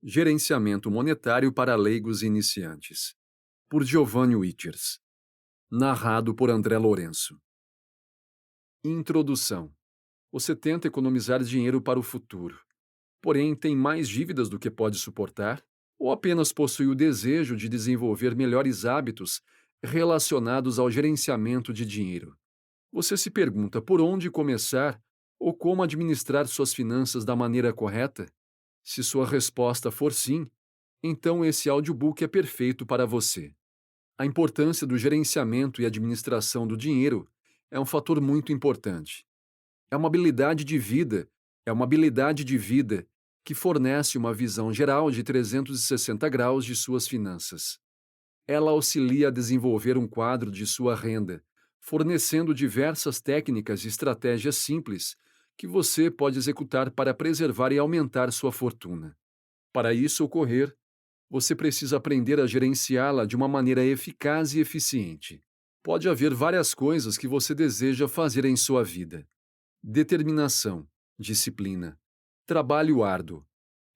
Gerenciamento Monetário para Leigos e Iniciantes, por Giovanni Wichers. Narrado por André Lourenço. Introdução. Você tenta economizar dinheiro para o futuro, porém tem mais dívidas do que pode suportar? Ou apenas possui o desejo de desenvolver melhores hábitos relacionados ao gerenciamento de dinheiro? Você se pergunta por onde começar ou como administrar suas finanças da maneira correta? Se sua resposta for sim, então esse audiobook é perfeito para você. A importância do gerenciamento e administração do dinheiro é um fator muito importante. É uma habilidade de vida, é uma habilidade de vida que fornece uma visão geral de 360 graus de suas finanças. Ela auxilia a desenvolver um quadro de sua renda, fornecendo diversas técnicas e estratégias simples que você pode executar para preservar e aumentar sua fortuna. Para isso ocorrer, você precisa aprender a gerenciá-la de uma maneira eficaz e eficiente. Pode haver várias coisas que você deseja fazer em sua vida: determinação, disciplina, trabalho árduo,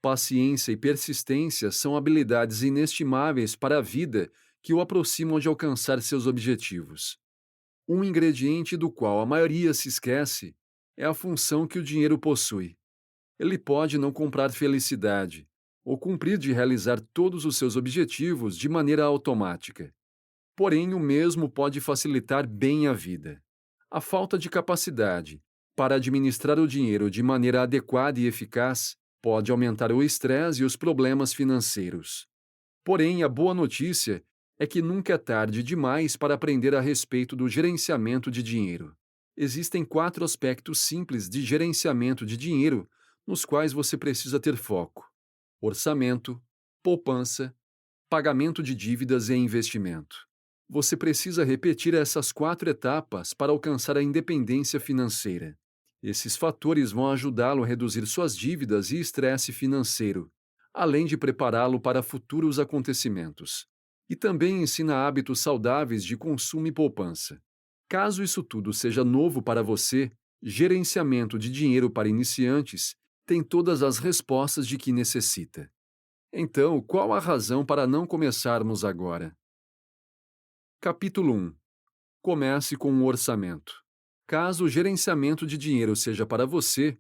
paciência e persistência são habilidades inestimáveis para a vida que o aproximam de alcançar seus objetivos. Um ingrediente do qual a maioria se esquece é a função que o dinheiro possui. Ele pode não comprar felicidade, ou cumprir de realizar todos os seus objetivos de maneira automática. Porém, o mesmo pode facilitar bem a vida. A falta de capacidade para administrar o dinheiro de maneira adequada e eficaz pode aumentar o estresse e os problemas financeiros. Porém, a boa notícia é que nunca é tarde demais para aprender a respeito do gerenciamento de dinheiro. Existem 4 aspectos simples de gerenciamento de dinheiro nos quais você precisa ter foco: orçamento, poupança, pagamento de dívidas e investimento. Você precisa repetir essas 4 etapas para alcançar a independência financeira. Esses fatores vão ajudá-lo a reduzir suas dívidas e estresse financeiro, além de prepará-lo para futuros acontecimentos. E também ensina hábitos saudáveis de consumo e poupança. Caso isso tudo seja novo para você, gerenciamento de dinheiro para iniciantes tem todas as respostas de que necessita. Então, qual a razão para não começarmos agora? Capítulo 1. Comece com um orçamento. Caso o gerenciamento de dinheiro seja para você,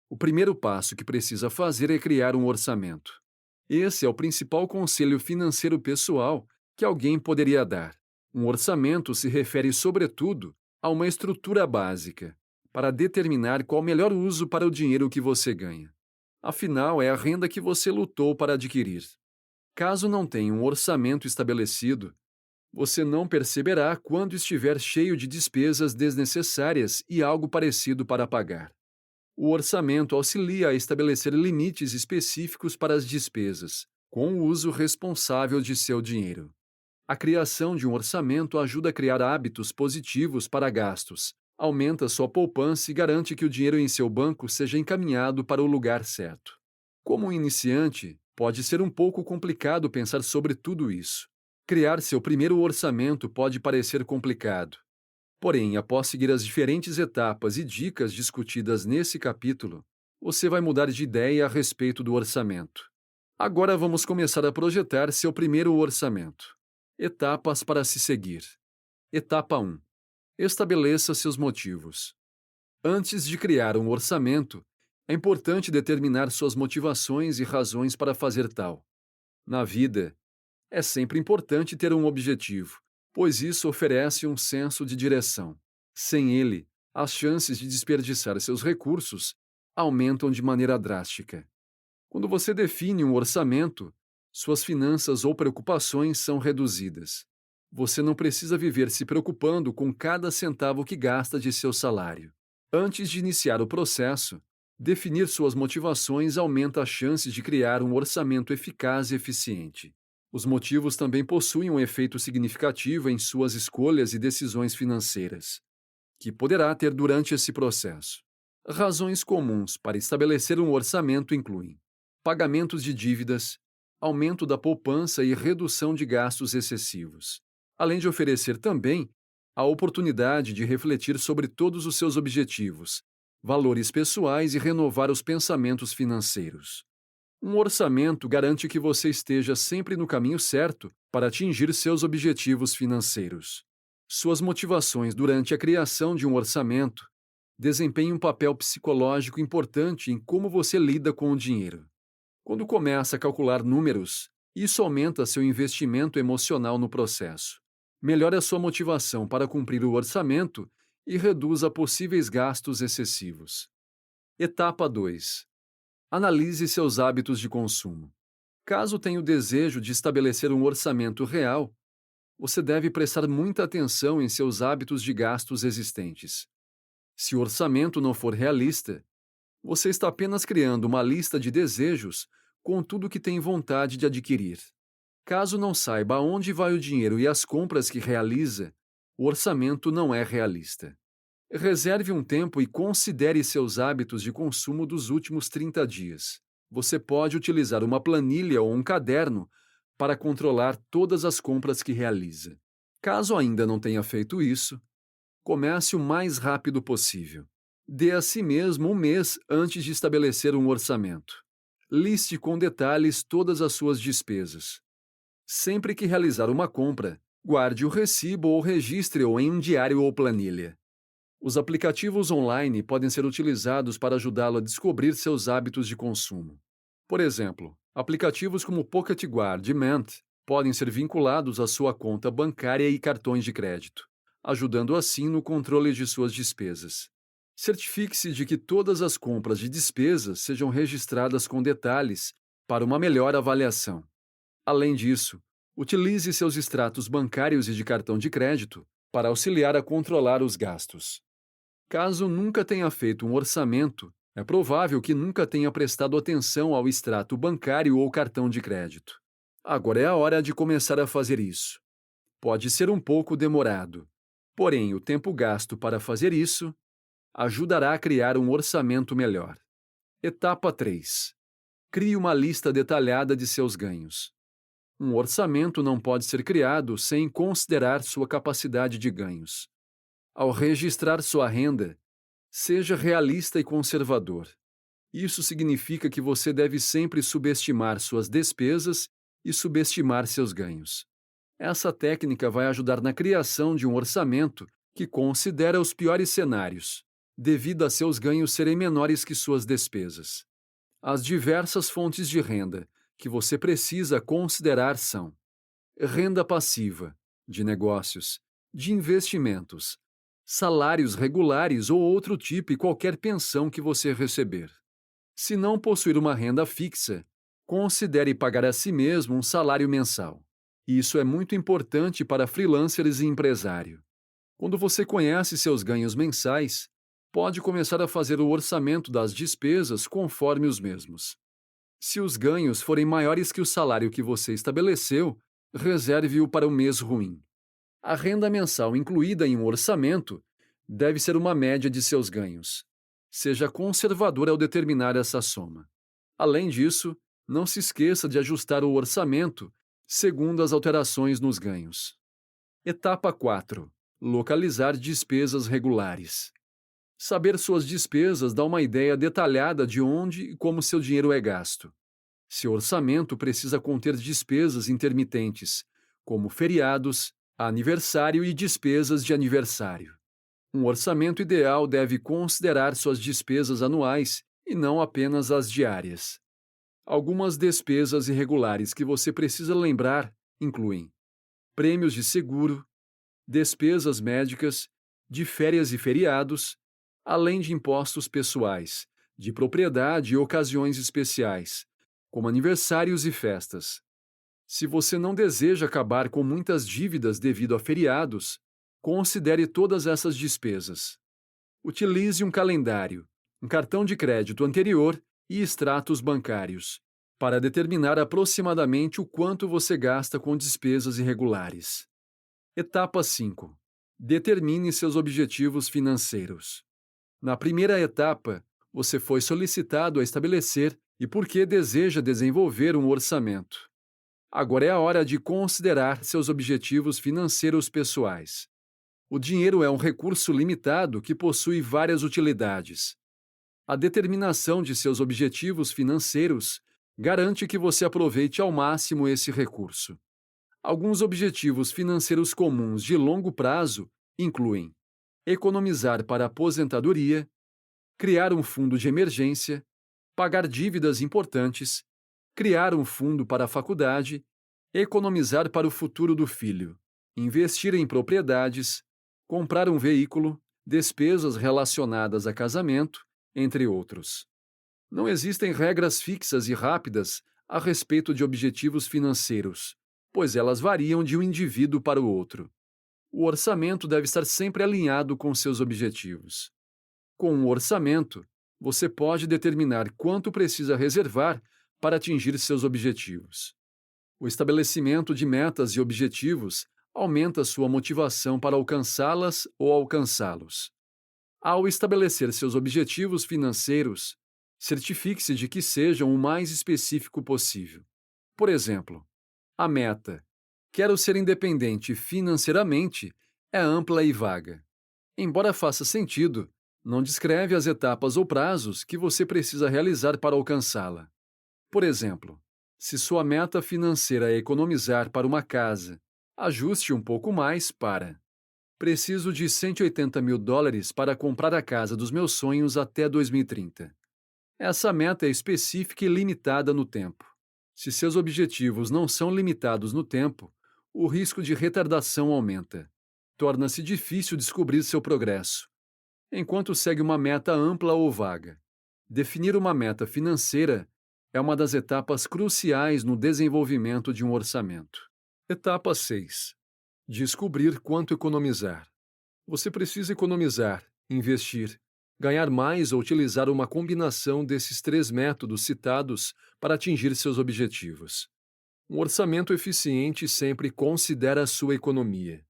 o primeiro passo que precisa fazer é criar um orçamento. Esse é o principal conselho financeiro pessoal que alguém poderia dar. Um orçamento se refere, sobretudo, a uma estrutura básica, para determinar qual o melhor uso para o dinheiro que você ganha. Afinal, é a renda que você lutou para adquirir. Caso não tenha um orçamento estabelecido, você não perceberá quando estiver cheio de despesas desnecessárias e algo parecido para pagar. O orçamento auxilia a estabelecer limites específicos para as despesas, com o uso responsável de seu dinheiro. A criação de um orçamento ajuda a criar hábitos positivos para gastos, aumenta sua poupança e garante que o dinheiro em seu banco seja encaminhado para o lugar certo. Como um iniciante, pode ser um pouco complicado pensar sobre tudo isso. Criar seu primeiro orçamento pode parecer complicado. Porém, após seguir as diferentes etapas e dicas discutidas nesse capítulo, você vai mudar de ideia a respeito do orçamento. Agora vamos começar a projetar seu primeiro orçamento. Etapas para se seguir. Etapa 1. Estabeleça seus motivos. Antes de criar um orçamento, é importante determinar suas motivações e razões para fazer tal. Na vida, é sempre importante ter um objetivo, pois isso oferece um senso de direção. Sem ele, as chances de desperdiçar seus recursos aumentam de maneira drástica. Quando você define um orçamento, suas finanças ou preocupações são reduzidas. Você não precisa viver se preocupando com cada centavo que gasta de seu salário. Antes de iniciar o processo, definir suas motivações aumenta as chances de criar um orçamento eficaz e eficiente. Os motivos também possuem um efeito significativo em suas escolhas e decisões financeiras, que poderá ter durante esse processo. Razões comuns para estabelecer um orçamento incluem pagamentos de dívidas, aumento da poupança e redução de gastos excessivos, além de oferecer também a oportunidade de refletir sobre todos os seus objetivos, valores pessoais e renovar os pensamentos financeiros. Um orçamento garante que você esteja sempre no caminho certo para atingir seus objetivos financeiros. Suas motivações durante a criação de um orçamento desempenham um papel psicológico importante em como você lida com o dinheiro. Quando começa a calcular números, isso aumenta seu investimento emocional no processo, melhora sua motivação para cumprir o orçamento e reduz a possíveis gastos excessivos. Etapa 2. Analise seus hábitos de consumo. Caso tenha o desejo de estabelecer um orçamento real, você deve prestar muita atenção em seus hábitos de gastos existentes. Se o orçamento não for realista, você está apenas criando uma lista de desejos com tudo que tem vontade de adquirir. Caso não saiba aonde vai o dinheiro e as compras que realiza, o orçamento não é realista. Reserve um tempo e considere seus hábitos de consumo dos últimos 30 dias. Você pode utilizar uma planilha ou um caderno para controlar todas as compras que realiza. Caso ainda não tenha feito isso, comece o mais rápido possível. Dê a si mesmo um mês antes de estabelecer um orçamento. Liste com detalhes todas as suas despesas. Sempre que realizar uma compra, guarde o recibo ou registre-o em um diário ou planilha. Os aplicativos online podem ser utilizados para ajudá-lo a descobrir seus hábitos de consumo. Por exemplo, aplicativos como Pocket Guard e Mint podem ser vinculados à sua conta bancária e cartões de crédito, ajudando assim no controle de suas despesas. Certifique-se de que todas as compras de despesas sejam registradas com detalhes para uma melhor avaliação. Além disso, utilize seus extratos bancários e de cartão de crédito para auxiliar a controlar os gastos. Caso nunca tenha feito um orçamento, é provável que nunca tenha prestado atenção ao extrato bancário ou cartão de crédito. Agora é a hora de começar a fazer isso. Pode ser um pouco demorado, porém o tempo gasto para fazer isso ajudará a criar um orçamento melhor. Etapa 3. Crie uma lista detalhada de seus ganhos. Um orçamento não pode ser criado sem considerar sua capacidade de ganhos. Ao registrar sua renda, seja realista e conservador. Isso significa que você deve sempre subestimar suas despesas e subestimar seus ganhos. Essa técnica vai ajudar na criação de um orçamento que considera os piores cenários, devido a seus ganhos serem menores que suas despesas. As diversas fontes de renda que você precisa considerar são: renda passiva, de negócios, de investimentos, salários regulares ou outro tipo e qualquer pensão que você receber. Se não possuir uma renda fixa, considere pagar a si mesmo um salário mensal. Isso é muito importante para freelancers e empresário. Quando você conhece seus ganhos mensais, pode começar a fazer o orçamento das despesas conforme os mesmos. Se os ganhos forem maiores que o salário que você estabeleceu, reserve-o para o mês ruim. A renda mensal incluída em um orçamento deve ser uma média de seus ganhos. Seja conservador ao determinar essa soma. Além disso, não se esqueça de ajustar o orçamento segundo as alterações nos ganhos. Etapa 4. Localizar despesas regulares. Saber suas despesas dá uma ideia detalhada de onde e como seu dinheiro é gasto. Seu orçamento precisa conter despesas intermitentes, como feriados, aniversário e despesas de aniversário. Um orçamento ideal deve considerar suas despesas anuais e não apenas as diárias. Algumas despesas irregulares que você precisa lembrar incluem prêmios de seguro, despesas médicas, de férias e feriados, além de impostos pessoais, de propriedade e ocasiões especiais, como aniversários e festas. Se você não deseja acabar com muitas dívidas devido a feriados, considere todas essas despesas. Utilize um calendário, um cartão de crédito anterior e extratos bancários, para determinar aproximadamente o quanto você gasta com despesas irregulares. Etapa 5. Determine seus objetivos financeiros. Na primeira etapa, você foi solicitado a estabelecer e por que deseja desenvolver um orçamento. Agora é a hora de considerar seus objetivos financeiros pessoais. O dinheiro é um recurso limitado que possui várias utilidades. A determinação de seus objetivos financeiros garante que você aproveite ao máximo esse recurso. Alguns objetivos financeiros comuns de longo prazo incluem economizar para a aposentadoria, criar um fundo de emergência, pagar dívidas importantes, criar um fundo para a faculdade, economizar para o futuro do filho, investir em propriedades, comprar um veículo, despesas relacionadas a casamento, entre outros. Não existem regras fixas e rápidas a respeito de objetivos financeiros, pois elas variam de um indivíduo para o outro. O orçamento deve estar sempre alinhado com seus objetivos. Com um orçamento, você pode determinar quanto precisa reservar para atingir seus objetivos. O estabelecimento de metas e objetivos aumenta sua motivação para alcançá-las ou alcançá-los. Ao estabelecer seus objetivos financeiros, certifique-se de que sejam o mais específico possível. Por exemplo, a meta "Quero ser independente financeiramente" é ampla e vaga. Embora faça sentido, não descreve as etapas ou prazos que você precisa realizar para alcançá-la. Por exemplo, se sua meta financeira é economizar para uma casa, ajuste um pouco mais para: preciso de US$ 180.000 para comprar a casa dos meus sonhos até 2030. Essa meta é específica e limitada no tempo. Se seus objetivos não são limitados no tempo, o risco de retardação aumenta. Torna-se difícil descobrir seu progresso, enquanto segue uma meta ampla ou vaga. Definir uma meta financeira é uma das etapas cruciais no desenvolvimento de um orçamento. Etapa 6. Descobrir quanto economizar. Você precisa economizar, investir, ganhar mais ou utilizar uma combinação desses três métodos citados para atingir seus objetivos. Um orçamento eficiente sempre considera a sua economia.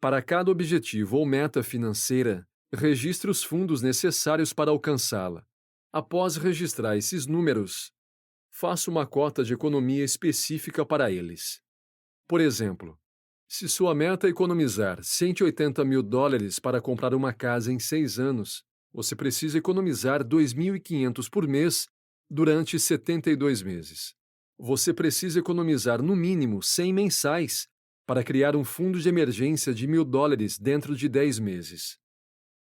Para cada objetivo ou meta financeira, registre os fundos necessários para alcançá-la. Após registrar esses números, faça uma cota de economia específica para eles. Por exemplo, se sua meta é economizar US$ 180.000 para comprar uma casa em 6 anos, você precisa economizar R$ 2.500 por mês durante 72 meses. Você precisa economizar no mínimo 100 mensais para criar um fundo de emergência de US$ 1.000 dentro de 10 meses.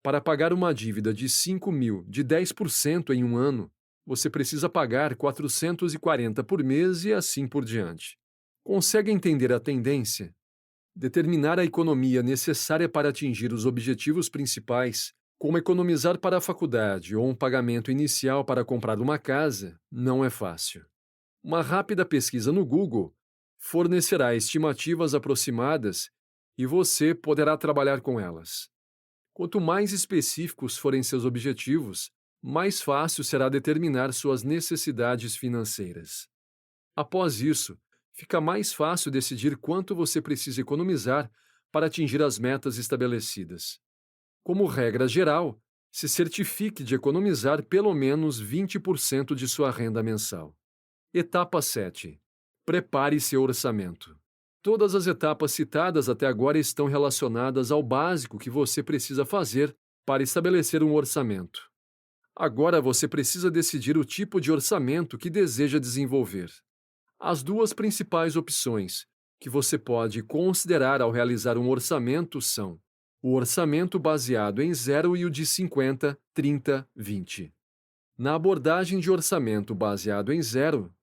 Para pagar uma dívida de 5.000 de 10% em um ano, você precisa pagar 440 por mês e assim por diante. Consegue entender a tendência? Determinar a economia necessária para atingir os objetivos principais, como economizar para a faculdade ou um pagamento inicial para comprar uma casa, não é fácil. Uma rápida pesquisa no Google fornecerá estimativas aproximadas e você poderá trabalhar com elas. Quanto mais específicos forem seus objetivos, mais fácil será determinar suas necessidades financeiras. Após isso, fica mais fácil decidir quanto você precisa economizar para atingir as metas estabelecidas. Como regra geral, se certifique de economizar pelo menos 20% de sua renda mensal. Etapa 7. Prepare seu orçamento. Todas as etapas citadas até agora estão relacionadas ao básico que você precisa fazer para estabelecer um orçamento. Agora você precisa decidir o tipo de orçamento que deseja desenvolver. As duas principais opções que você pode considerar ao realizar um orçamento são o orçamento baseado em zero e o de 50, 30, 20. Na abordagem de orçamento baseado em zero,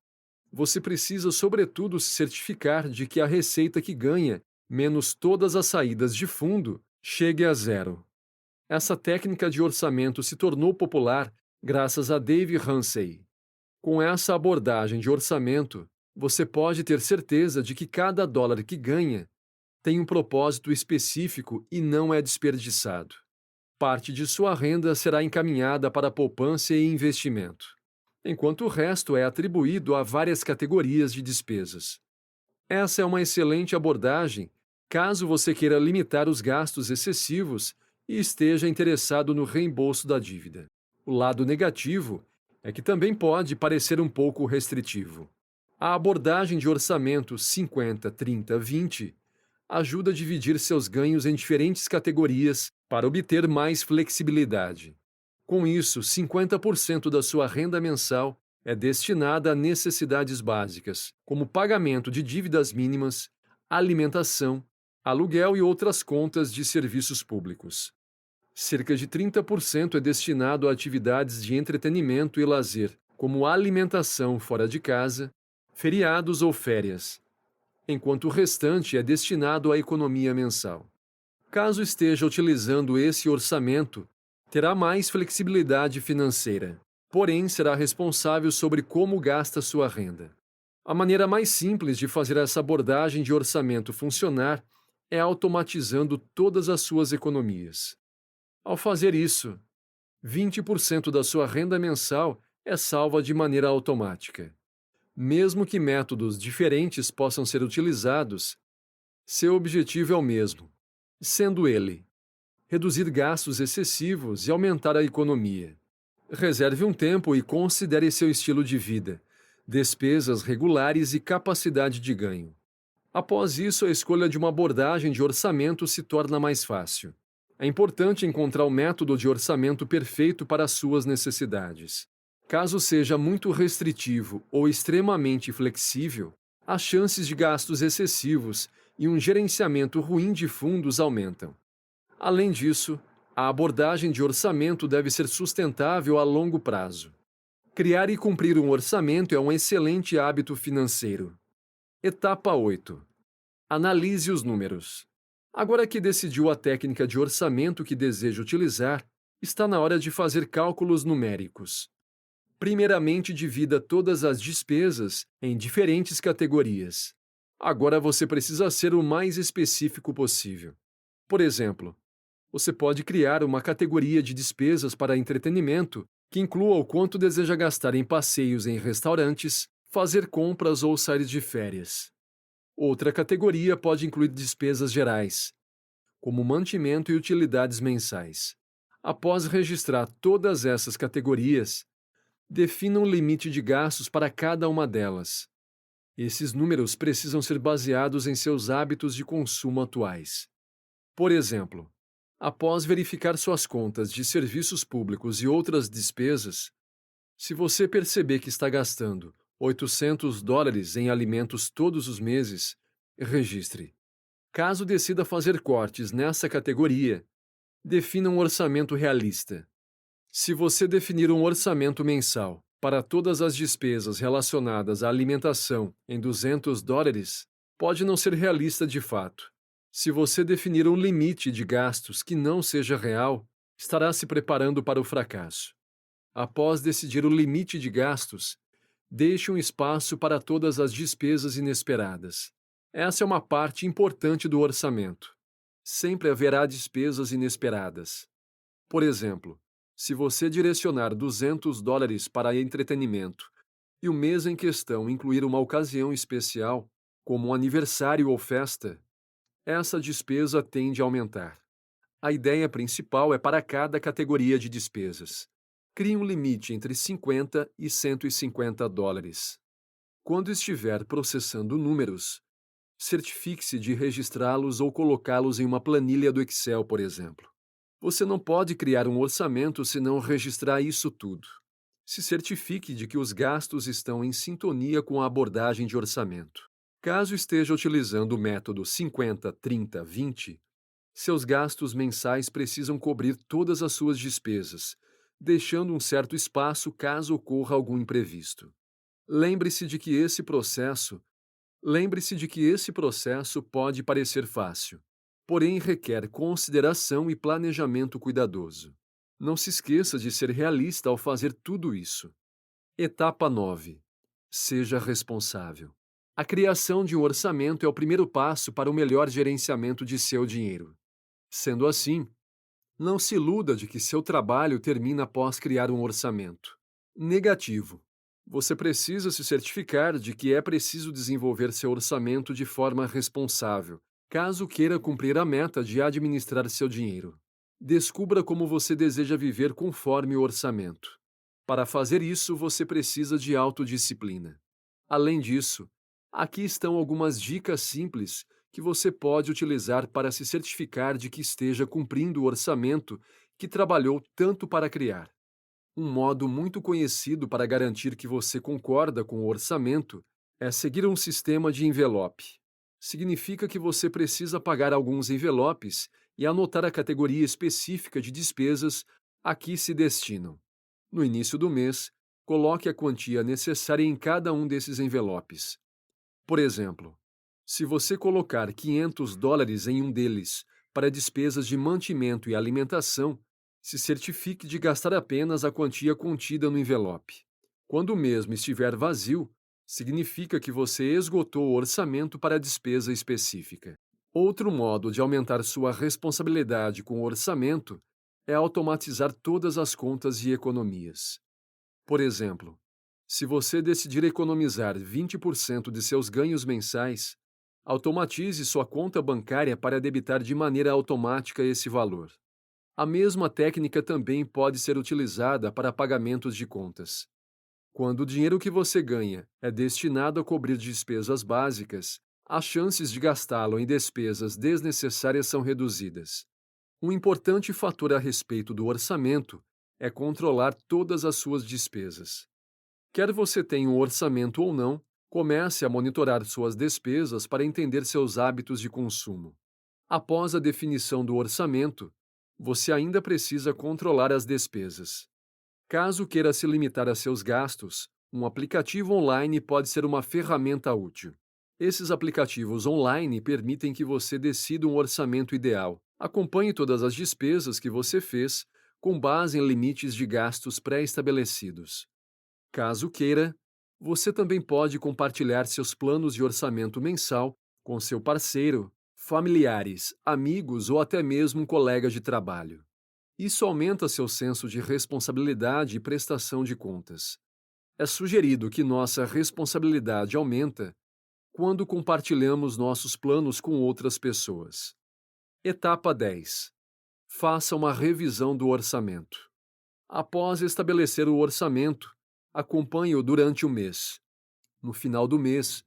você precisa, sobretudo, se certificar de que a receita que ganha, menos todas as saídas de fundo, chegue a zero. Essa técnica de orçamento se tornou popular graças a Dave Ramsey. Com essa abordagem de orçamento, você pode ter certeza de que cada dólar que ganha tem um propósito específico e não é desperdiçado. Parte de sua renda será encaminhada para poupança e investimento, enquanto o resto é atribuído a várias categorias de despesas. Essa é uma excelente abordagem caso você queira limitar os gastos excessivos e esteja interessado no reembolso da dívida. O lado negativo é que também pode parecer um pouco restritivo. A abordagem de orçamento 50, 30, 20 ajuda a dividir seus ganhos em diferentes categorias para obter mais flexibilidade. Com isso, 50% da sua renda mensal É destinada a necessidades básicas, como pagamento de dívidas mínimas, alimentação, aluguel e outras contas de serviços públicos. Cerca de 30% é destinado a atividades de entretenimento e lazer, como alimentação fora de casa, feriados ou férias, enquanto o restante é destinado à economia mensal. Caso esteja utilizando esse orçamento, terá mais flexibilidade financeira, porém será responsável sobre como gasta sua renda. A maneira mais simples de fazer essa abordagem de orçamento funcionar é automatizando todas as suas economias. Ao fazer isso, 20% da sua renda mensal é salva de maneira automática. Mesmo que métodos diferentes possam ser utilizados, seu objetivo é o mesmo, sendo ele reduzir gastos excessivos e aumentar a economia. Reserve um tempo e considere seu estilo de vida, despesas regulares e capacidade de ganho. Após isso, a escolha de uma abordagem de orçamento se torna mais fácil. É importante encontrar o método de orçamento perfeito para as suas necessidades. Caso seja muito restritivo ou extremamente flexível, as chances de gastos excessivos e um gerenciamento ruim de fundos aumentam. Além disso, a abordagem de orçamento deve ser sustentável a longo prazo. Criar e cumprir um orçamento é um excelente hábito financeiro. Etapa 8. Analise os números. Agora que decidiu a técnica de orçamento que deseja utilizar, está na hora de fazer cálculos numéricos. Primeiramente, divida todas as despesas em diferentes categorias. Agora você precisa ser o mais específico possível. Por exemplo, você pode criar uma categoria de despesas para entretenimento que inclua o quanto deseja gastar em passeios em restaurantes, fazer compras ou sair de férias. Outra categoria pode incluir despesas gerais, como mantimento e utilidades mensais. Após registrar todas essas categorias, defina um limite de gastos para cada uma delas. Esses números precisam ser baseados em seus hábitos de consumo atuais. Por exemplo, após verificar suas contas de serviços públicos e outras despesas, se você perceber que está gastando $800 em alimentos todos os meses, registre. Caso decida fazer cortes nessa categoria, defina um orçamento realista. Se você definir um orçamento mensal para todas as despesas relacionadas à alimentação em $200, pode não ser realista de fato. Se você definir um limite de gastos que não seja real, estará se preparando para o fracasso. Após decidir o limite de gastos, deixe um espaço para todas as despesas inesperadas. Essa é uma parte importante do orçamento. Sempre haverá despesas inesperadas. Por exemplo, se você direcionar $200 para entretenimento e o mês em questão incluir uma ocasião especial, como um aniversário ou festa, essa despesa tende a aumentar. A ideia principal é para cada categoria de despesas. Crie um limite entre $50 e $150. Quando estiver processando números, certifique-se de registrá-los ou colocá-los em uma planilha do Excel, por exemplo. Você não pode criar um orçamento se não registrar isso tudo. Se certifique de que os gastos estão em sintonia com a abordagem de orçamento. Caso esteja utilizando o método 50-30-20, seus gastos mensais precisam cobrir todas as suas despesas, deixando um certo espaço caso ocorra algum imprevisto. Lembre-se de que esse processo pode parecer fácil, porém requer consideração e planejamento cuidadoso. Não se esqueça de ser realista ao fazer tudo isso. Etapa 9. Seja responsável. A criação de um orçamento é o primeiro passo para o melhor gerenciamento de seu dinheiro. Sendo assim, não se iluda de que seu trabalho termina após criar um orçamento. Negativo. Você precisa se certificar de que é preciso desenvolver seu orçamento de forma responsável, caso queira cumprir a meta de administrar seu dinheiro. Descubra como você deseja viver conforme o orçamento. Para fazer isso, você precisa de autodisciplina. Além disso, aqui estão algumas dicas simples que você pode utilizar para se certificar de que esteja cumprindo o orçamento que trabalhou tanto para criar. Um modo muito conhecido para garantir que você concorda com o orçamento é seguir um sistema de envelope. Significa que você precisa pagar alguns envelopes e anotar a categoria específica de despesas a que se destinam. No início do mês, coloque a quantia necessária em cada um desses envelopes. Por exemplo, se você colocar US$ 500 em um deles para despesas de mantimento e alimentação, se certifique de gastar apenas a quantia contida no envelope. Quando o mesmo estiver vazio, significa que você esgotou o orçamento para a despesa específica. Outro modo de aumentar sua responsabilidade com o orçamento é automatizar todas as contas e economias. Por exemplo, se você decidir economizar 20% de seus ganhos mensais, automatize sua conta bancária para debitar de maneira automática esse valor. A mesma técnica também pode ser utilizada para pagamentos de contas. Quando o dinheiro que você ganha é destinado a cobrir despesas básicas, as chances de gastá-lo em despesas desnecessárias são reduzidas. Um importante fator a respeito do orçamento é controlar todas as suas despesas. Quer você tenha um orçamento ou não, comece a monitorar suas despesas para entender seus hábitos de consumo. Após a definição do orçamento, você ainda precisa controlar as despesas. Caso queira se limitar a seus gastos, um aplicativo online pode ser uma ferramenta útil. Esses aplicativos online permitem que você decida um orçamento ideal, acompanhe todas as despesas que você fez, com base em limites de gastos pré-estabelecidos. Caso queira, você também pode compartilhar seus planos de orçamento mensal com seu parceiro, familiares, amigos ou até mesmo um colega de trabalho. Isso aumenta seu senso de responsabilidade e prestação de contas. É sugerido que nossa responsabilidade aumenta quando compartilhamos nossos planos com outras pessoas. Etapa 10. Faça uma revisão do orçamento. Após estabelecer o orçamento, acompanhe-o durante o mês. No final do mês,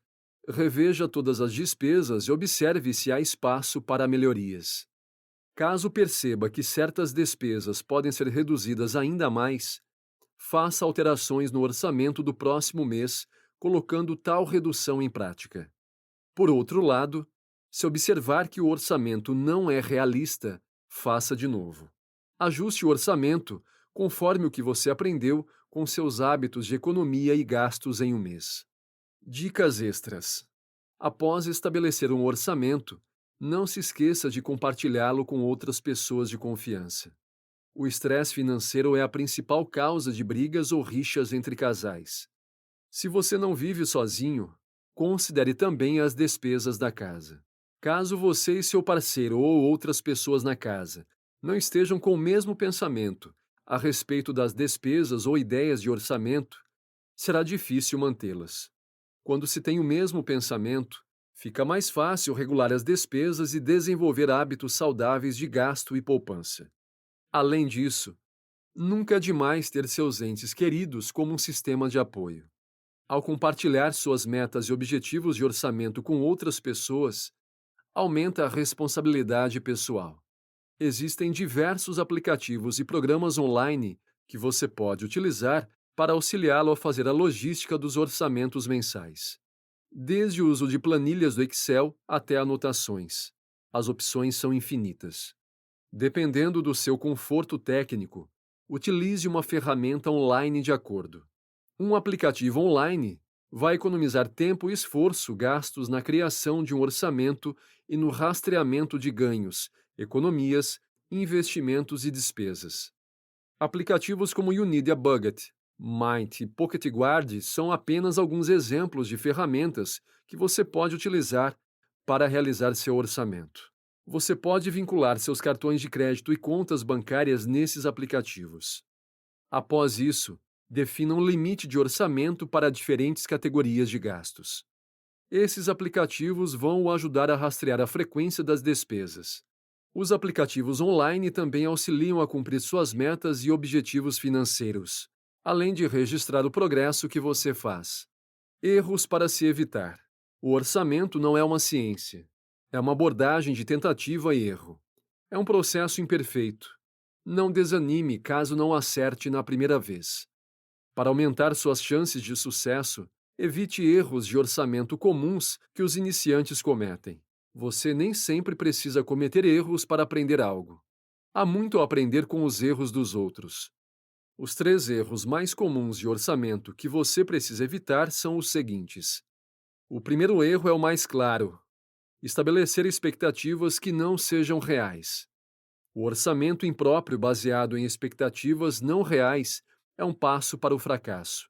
reveja todas as despesas e observe se há espaço para melhorias. Caso perceba que certas despesas podem ser reduzidas ainda mais, faça alterações no orçamento do próximo mês, colocando tal redução em prática. Por outro lado, se observar que o orçamento não é realista, faça de novo. Ajuste o orçamento conforme o que você aprendeu com seus hábitos de economia e gastos em um mês. Dicas extras. Após estabelecer um orçamento, não se esqueça de compartilhá-lo com outras pessoas de confiança. O estresse financeiro é a principal causa de brigas ou rixas entre casais. Se você não vive sozinho, considere também as despesas da casa. Caso você e seu parceiro ou outras pessoas na casa não estejam com o mesmo pensamento a respeito das despesas ou ideias de orçamento, será difícil mantê-las. Quando se tem o mesmo pensamento, fica mais fácil regular as despesas e desenvolver hábitos saudáveis de gasto e poupança. Além disso, nunca é demais ter seus entes queridos como um sistema de apoio. Ao compartilhar suas metas e objetivos de orçamento com outras pessoas, aumenta a responsabilidade pessoal. Existem diversos aplicativos e programas online que você pode utilizar para auxiliá-lo a fazer a logística dos orçamentos mensais. Desde o uso de planilhas do Excel até anotações. As opções são infinitas. Dependendo do seu conforto técnico, utilize uma ferramenta online de acordo. Um aplicativo online vai economizar tempo e esforço gastos na criação de um orçamento e no rastreamento de ganhos, economias, investimentos e despesas. Aplicativos como You Need a Budget, Mint e Pocket Guard são apenas alguns exemplos de ferramentas que você pode utilizar para realizar seu orçamento. Você pode vincular seus cartões de crédito e contas bancárias nesses aplicativos. Após isso, defina um limite de orçamento para diferentes categorias de gastos. Esses aplicativos vão o ajudar a rastrear a frequência das despesas. Os aplicativos online também auxiliam a cumprir suas metas e objetivos financeiros, além de registrar o progresso que você faz. Erros para se evitar. O orçamento não é uma ciência. É uma abordagem de tentativa e erro. É um processo imperfeito. Não desanime caso não acerte na primeira vez. Para aumentar suas chances de sucesso, evite erros de orçamento comuns que os iniciantes cometem. Você nem sempre precisa cometer erros para aprender algo. Há muito a aprender com os erros dos outros. Os 3 erros mais comuns de orçamento que você precisa evitar são os seguintes. O primeiro erro é o mais claro: estabelecer expectativas que não sejam reais. O orçamento impróprio baseado em expectativas não reais é um passo para o fracasso.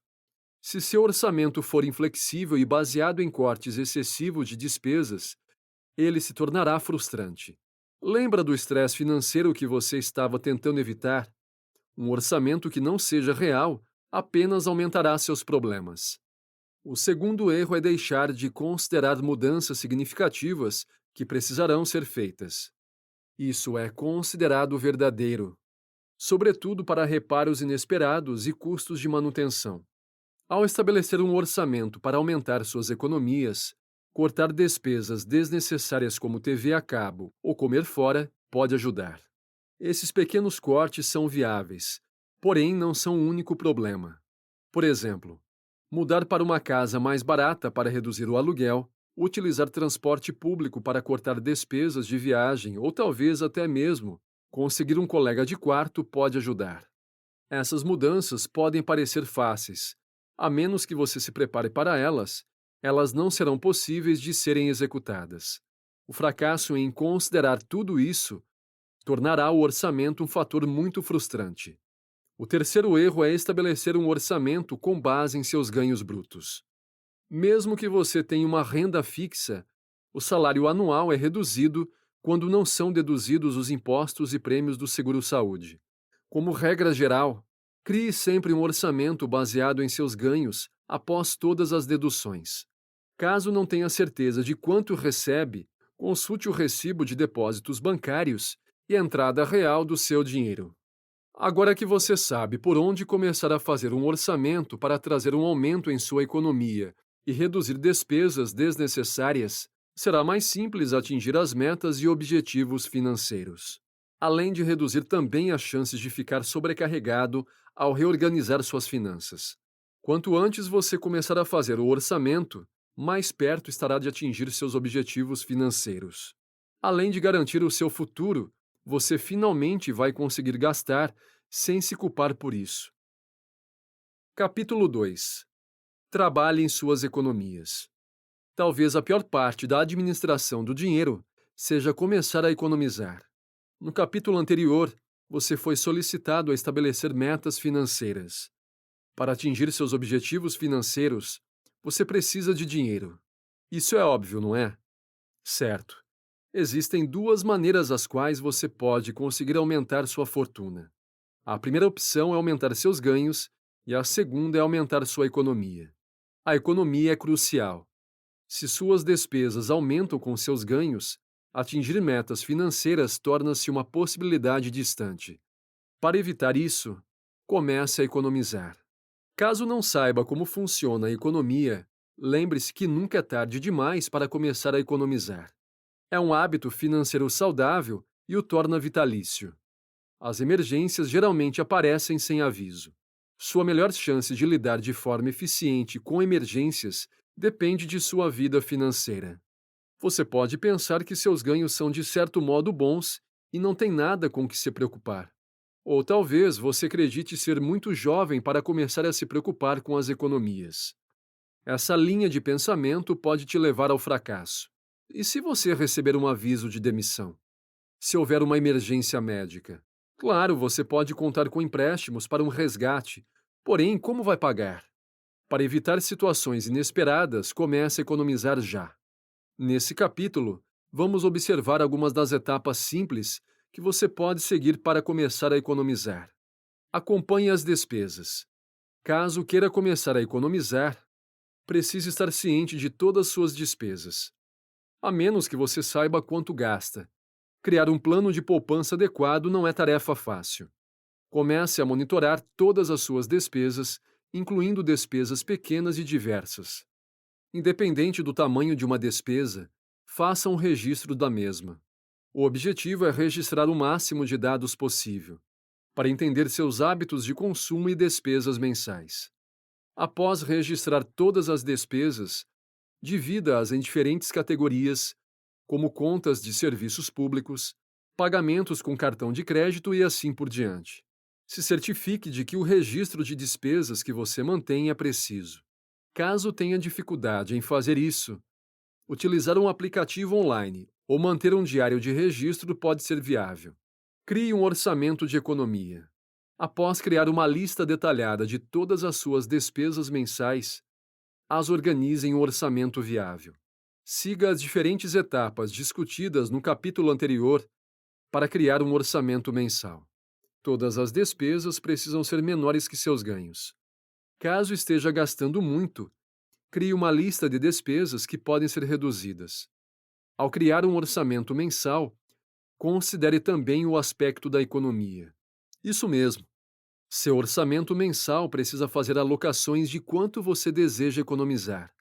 Se seu orçamento for inflexível e baseado em cortes excessivos de despesas, ele se tornará frustrante. Lembra do estresse financeiro que você estava tentando evitar? Um orçamento que não seja real apenas aumentará seus problemas. O segundo erro é deixar de considerar mudanças significativas que precisarão ser feitas. Isso é considerado verdadeiro, sobretudo para reparos inesperados e custos de manutenção. Ao estabelecer um orçamento para aumentar suas economias, cortar despesas desnecessárias como TV a cabo ou comer fora pode ajudar. Esses pequenos cortes são viáveis, porém não são o único problema. Por exemplo, mudar para uma casa mais barata para reduzir o aluguel, utilizar transporte público para cortar despesas de viagem ou talvez até mesmo conseguir um colega de quarto pode ajudar. Essas mudanças podem parecer fáceis. A menos que você se prepare para elas não serão possíveis de serem executadas. O fracasso em considerar tudo isso tornará o orçamento um fator muito frustrante. O terceiro erro é estabelecer um orçamento com base em seus ganhos brutos. Mesmo que você tenha uma renda fixa, o salário anual é reduzido quando não são deduzidos os impostos e prêmios do seguro-saúde. Como regra geral, crie sempre um orçamento baseado em seus ganhos após todas as deduções. Caso não tenha certeza de quanto recebe, consulte o recibo de depósitos bancários e a entrada real do seu dinheiro. Agora que você sabe por onde começar a fazer um orçamento para trazer um aumento em sua economia e reduzir despesas desnecessárias, será mais simples atingir as metas e objetivos financeiros. Além de reduzir também as chances de ficar sobrecarregado ao reorganizar suas finanças. Quanto antes você começar a fazer o orçamento, mais perto estará de atingir seus objetivos financeiros. Além de garantir o seu futuro, você finalmente vai conseguir gastar sem se culpar por isso. Capítulo 2. Trabalhe em suas economias. Talvez a pior parte da administração do dinheiro seja começar a economizar. No capítulo anterior, você foi solicitado a estabelecer metas financeiras. Para atingir seus objetivos financeiros, você precisa de dinheiro. Isso é óbvio, não é? Certo. Existem 2 maneiras às quais você pode conseguir aumentar sua fortuna. A primeira opção é aumentar seus ganhos e a segunda é aumentar sua economia. A economia é crucial. Se suas despesas aumentam com seus ganhos, atingir metas financeiras torna-se uma possibilidade distante. Para evitar isso, comece a economizar. Caso não saiba como funciona a economia, lembre-se que nunca é tarde demais para começar a economizar. É um hábito financeiro saudável e o torna vitalício. As emergências geralmente aparecem sem aviso. Sua melhor chance de lidar de forma eficiente com emergências depende de sua vida financeira. Você pode pensar que seus ganhos são de certo modo bons e não tem nada com que se preocupar. Ou talvez você acredite ser muito jovem para começar a se preocupar com as economias. Essa linha de pensamento pode te levar ao fracasso. E se você receber um aviso de demissão? Se houver uma emergência médica? Claro, você pode contar com empréstimos para um resgate, porém, como vai pagar? Para evitar situações inesperadas, comece a economizar já. Nesse capítulo, vamos observar algumas das etapas simples que você pode seguir para começar a economizar. Acompanhe as despesas. Caso queira começar a economizar, precise estar ciente de todas suas despesas. A menos que você saiba quanto gasta. Criar um plano de poupança adequado não é tarefa fácil. Comece a monitorar todas as suas despesas, incluindo despesas pequenas e diversas. Independente do tamanho de uma despesa, faça um registro da mesma. O objetivo é registrar o máximo de dados possível. para entender seus hábitos de consumo e despesas mensais. Após registrar todas as despesas, divida-as em diferentes categorias, como contas de serviços públicos, pagamentos com cartão de crédito e assim por diante. Se certifique de que o registro de despesas que você mantém é preciso. Caso tenha dificuldade em fazer isso, utilizar um aplicativo online ou manter um diário de registro pode ser viável. Crie um orçamento de economia. Após criar uma lista detalhada de todas as suas despesas mensais, as organize em um orçamento viável. Siga as diferentes etapas discutidas no capítulo anterior para criar um orçamento mensal. Todas as despesas precisam ser menores que seus ganhos. Caso esteja gastando muito, crie uma lista de despesas que podem ser reduzidas. Ao criar um orçamento mensal, considere também o aspecto da economia. Isso mesmo. Seu orçamento mensal precisa fazer alocações de quanto você deseja economizar.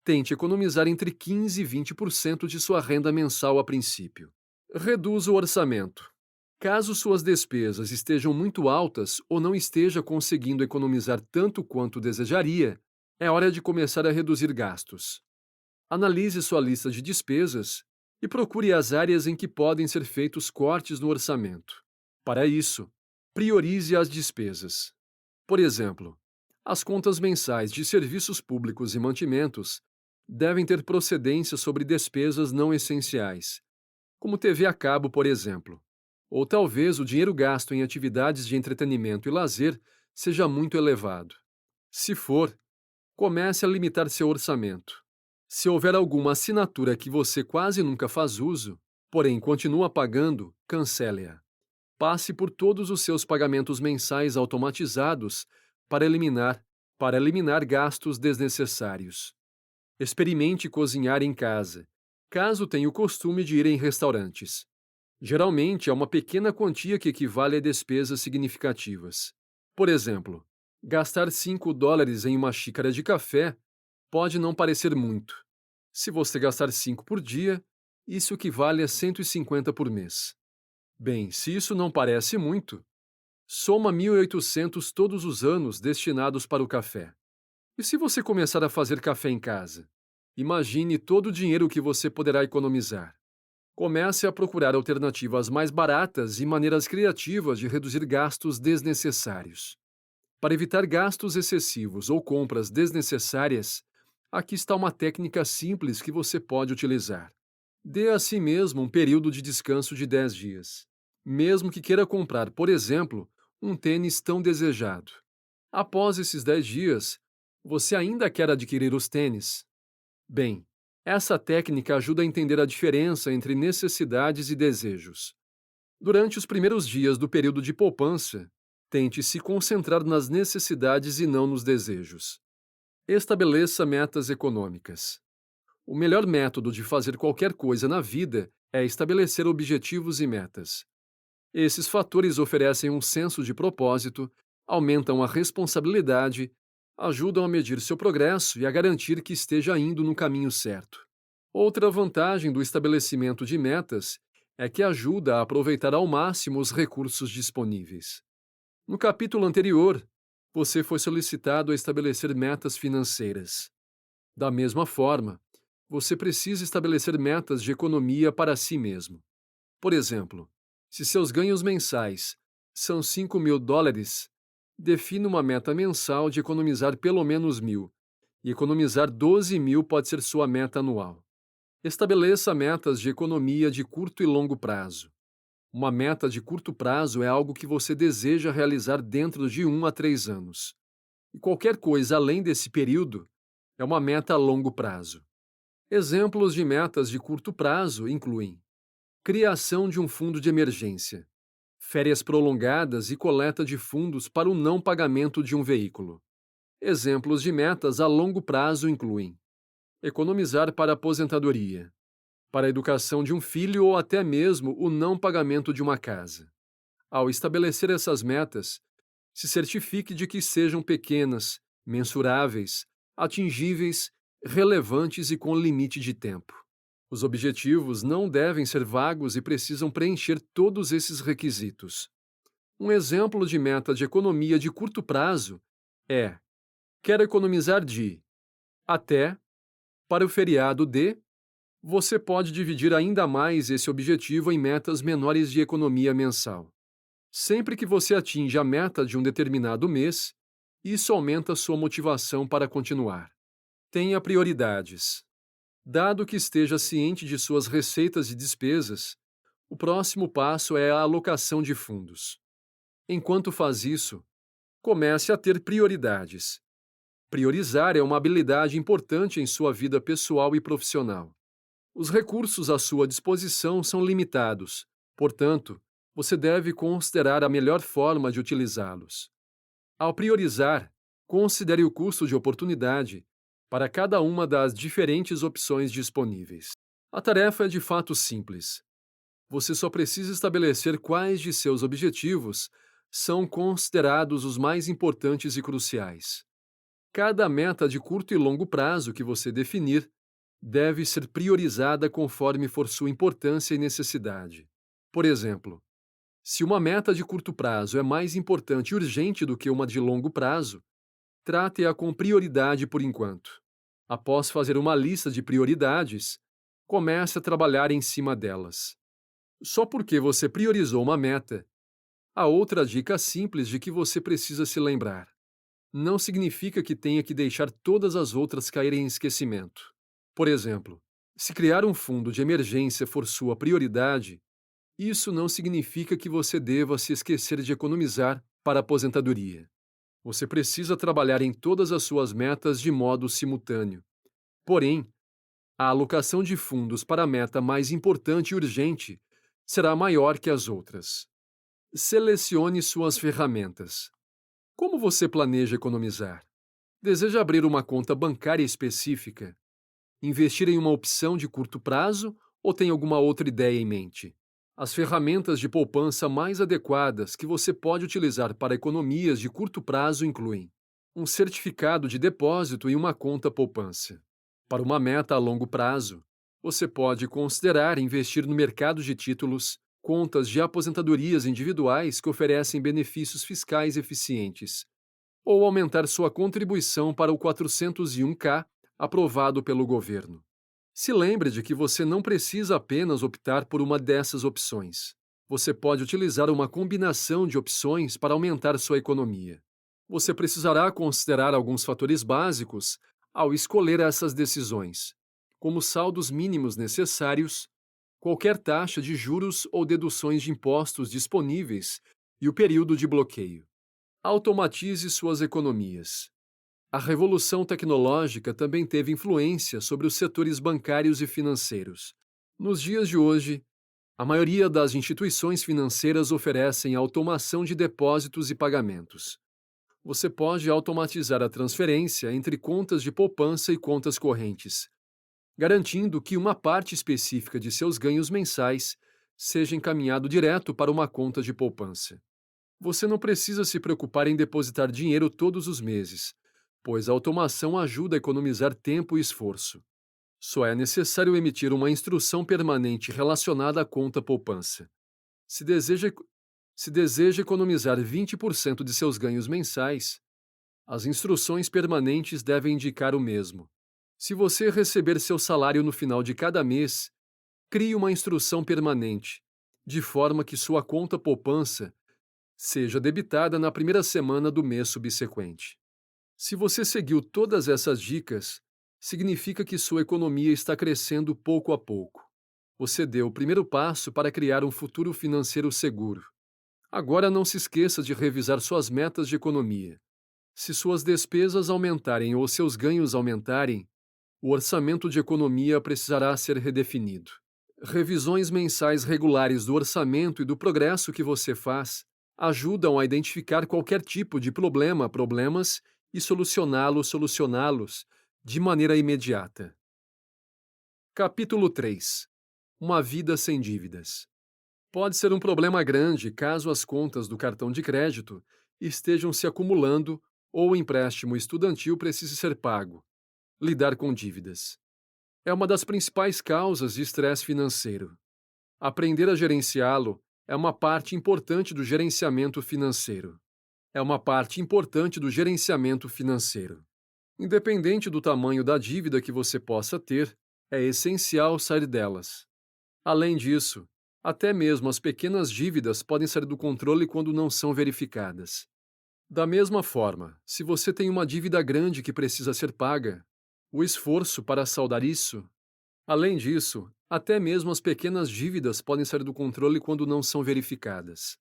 Tente economizar entre 15% e 20% de sua renda mensal a princípio. Reduza o orçamento. Caso suas despesas estejam muito altas ou não esteja conseguindo economizar tanto quanto desejaria, é hora de começar a reduzir gastos. Analise sua lista de despesas e procure as áreas em que podem ser feitos cortes no orçamento. Para isso, priorize as despesas. Por exemplo, as contas mensais de serviços públicos e mantimentos devem ter procedência sobre despesas não essenciais, como TV a cabo, por exemplo. Ou talvez o dinheiro gasto em atividades de entretenimento e lazer seja muito elevado. Se for, comece a limitar seu orçamento. Se houver alguma assinatura que você quase nunca faz uso, porém continua pagando, cancele-a. Passe por todos os seus pagamentos mensais automatizados para eliminar gastos desnecessários. Experimente cozinhar em casa, caso tenha o costume de ir em restaurantes. Geralmente é uma pequena quantia que equivale a despesas significativas. Por exemplo, gastar $5 em uma xícara de café pode não parecer muito. Se você gastar 5 por dia, isso equivale a 150 por mês. Bem, se isso não parece muito, soma 1.800 todos os anos destinados para o café. E se você começar a fazer café em casa? Imagine todo o dinheiro que você poderá economizar. Comece a procurar alternativas mais baratas e maneiras criativas de reduzir gastos desnecessários. Para evitar gastos excessivos ou compras desnecessárias, aqui está uma técnica simples que você pode utilizar. Dê a si mesmo um período de descanso de 10 dias, mesmo que queira comprar, por exemplo, um tênis tão desejado. Após esses 10 dias, você ainda quer adquirir os tênis? Bem, essa técnica ajuda a entender a diferença entre necessidades e desejos. Durante os primeiros dias do período de poupança, tente se concentrar nas necessidades e não nos desejos. Estabeleça metas econômicas. O melhor método de fazer qualquer coisa na vida é estabelecer objetivos e metas. Esses fatores oferecem um senso de propósito, aumentam a responsabilidade, ajudam a medir seu progresso e a garantir que esteja indo no caminho certo. Outra vantagem do estabelecimento de metas é que ajuda a aproveitar ao máximo os recursos disponíveis. No capítulo anterior, você foi solicitado a estabelecer metas financeiras. Da mesma forma, você precisa estabelecer metas de economia para si mesmo. Por exemplo, se seus ganhos mensais são $5.000, defina uma meta mensal de economizar pelo menos 1.000, e economizar 12.000 pode ser sua meta anual. Estabeleça metas de economia de curto e longo prazo. Uma meta de curto prazo é algo que você deseja realizar dentro de 1 a 3 anos. E qualquer coisa além desse período é uma meta a longo prazo. Exemplos de metas de curto prazo incluem criação de um fundo de emergência, férias prolongadas e coleta de fundos para o não pagamento de um veículo. Exemplos de metas a longo prazo incluem economizar para a aposentadoria, para a educação de um filho ou até mesmo o não pagamento de uma casa. Ao estabelecer essas metas, se certifique de que sejam pequenas, mensuráveis, atingíveis, relevantes e com limite de tempo. Os objetivos não devem ser vagos e precisam preencher todos esses requisitos. Um exemplo de meta de economia de curto prazo é: quero economizar de até para o feriado de. Você pode dividir ainda mais esse objetivo em metas menores de economia mensal. Sempre que você atinge a meta de um determinado mês, isso aumenta sua motivação para continuar. Tenha prioridades. Dado que esteja ciente de suas receitas e despesas, o próximo passo é a alocação de fundos. Enquanto faz isso, comece a ter prioridades. Priorizar é uma habilidade importante em sua vida pessoal e profissional. Os recursos à sua disposição são limitados, portanto, você deve considerar a melhor forma de utilizá-los. Ao priorizar, considere o custo de oportunidade para cada uma das diferentes opções disponíveis. A tarefa é de fato simples. Você só precisa estabelecer quais de seus objetivos são considerados os mais importantes e cruciais. Cada meta de curto e longo prazo que você definir deve ser priorizada conforme for sua importância e necessidade. Por exemplo, se uma meta de curto prazo é mais importante e urgente do que uma de longo prazo, trate-a com prioridade por enquanto. Após fazer uma lista de prioridades, comece a trabalhar em cima delas. Só porque você priorizou uma meta, há outra dica simples de que você precisa se lembrar. Não significa que tenha que deixar todas as outras caírem em esquecimento. Por exemplo, se criar um fundo de emergência for sua prioridade, isso não significa que você deva se esquecer de economizar para a aposentadoria. Você precisa trabalhar em todas as suas metas de modo simultâneo. Porém, a alocação de fundos para a meta mais importante e urgente será maior que as outras. Selecione suas ferramentas. Como você planeja economizar? Deseja abrir uma conta bancária específica? Investir em uma opção de curto prazo ou tem alguma outra ideia em mente? As ferramentas de poupança mais adequadas que você pode utilizar para economias de curto prazo incluem um certificado de depósito e uma conta poupança. Para uma meta a longo prazo, você pode considerar investir no mercado de títulos, contas de aposentadorias individuais que oferecem benefícios fiscais eficientes, ou aumentar sua contribuição para o 401k aprovado pelo governo. Se lembre de que você não precisa apenas optar por uma dessas opções. Você pode utilizar uma combinação de opções para aumentar sua economia. Você precisará considerar alguns fatores básicos ao escolher essas decisões, como saldos mínimos necessários, qualquer taxa de juros ou deduções de impostos disponíveis e o período de bloqueio. Automatize suas economias. A revolução tecnológica também teve influência sobre os setores bancários e financeiros. Nos dias de hoje, a maioria das instituições financeiras oferecem automação de depósitos e pagamentos. Você pode automatizar a transferência entre contas de poupança e contas correntes, garantindo que uma parte específica de seus ganhos mensais seja encaminhado direto para uma conta de poupança. Você não precisa se preocupar em depositar dinheiro todos os meses, pois a automação ajuda a economizar tempo e esforço. Só é necessário emitir uma instrução permanente relacionada à conta poupança. Se deseja, se deseja economizar 20% de seus ganhos mensais, as instruções permanentes devem indicar o mesmo. Se você receber seu salário no final de cada mês, crie uma instrução permanente, de forma que sua conta poupança seja debitada na primeira semana do mês subsequente. Se você seguiu todas essas dicas, significa que sua economia está crescendo pouco a pouco. Você deu o primeiro passo para criar um futuro financeiro seguro. Agora não se esqueça de revisar suas metas de economia. Se suas despesas aumentarem ou seus ganhos aumentarem, o orçamento de economia precisará ser redefinido. Revisões mensais regulares do orçamento e do progresso que você faz ajudam a identificar qualquer tipo de problemas e solucioná-los de maneira imediata. Capítulo 3. Uma vida sem dívidas. Pode ser um problema grande caso as contas do cartão de crédito estejam se acumulando ou o empréstimo estudantil precise ser pago. Lidar com dívidas é uma das principais causas de estresse financeiro. Aprender a gerenciá-lo É uma parte importante do gerenciamento financeiro. É uma parte importante do gerenciamento financeiro. Independente do tamanho da dívida que você possa ter, é essencial sair delas. Além disso, até mesmo as pequenas dívidas podem sair do controle quando não são verificadas. Da mesma forma, se você tem uma dívida grande que precisa ser paga, o esforço para saldar isso. Além disso, até mesmo as pequenas dívidas podem sair do controle quando não são verificadas.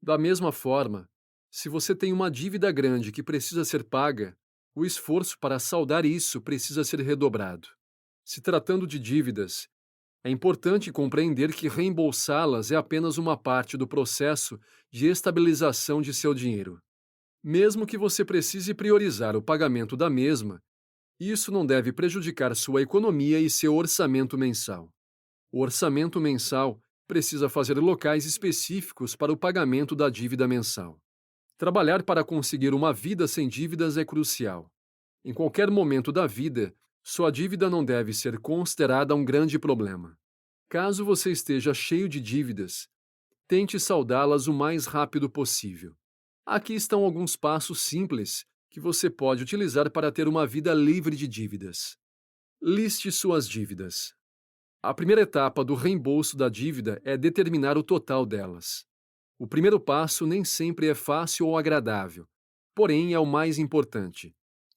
Da mesma forma, se você tem uma dívida grande que precisa ser paga, o esforço para saldar isso precisa ser redobrado. Se tratando de dívidas, é importante compreender que reembolsá-las é apenas uma parte do processo de estabilização de seu dinheiro. Mesmo que você precise priorizar o pagamento da mesma, isso não deve prejudicar sua economia e seu orçamento mensal. O orçamento mensal precisa fazer locais específicos para o pagamento da dívida mensal. Trabalhar para conseguir uma vida sem dívidas é crucial. Em qualquer momento da vida, sua dívida não deve ser considerada um grande problema. Caso você esteja cheio de dívidas, tente saldá-las o mais rápido possível. Aqui estão alguns passos simples que você pode utilizar para ter uma vida livre de dívidas. Liste suas dívidas. A primeira etapa do reembolso da dívida é determinar o total delas. O primeiro passo nem sempre é fácil ou agradável, porém é o mais importante.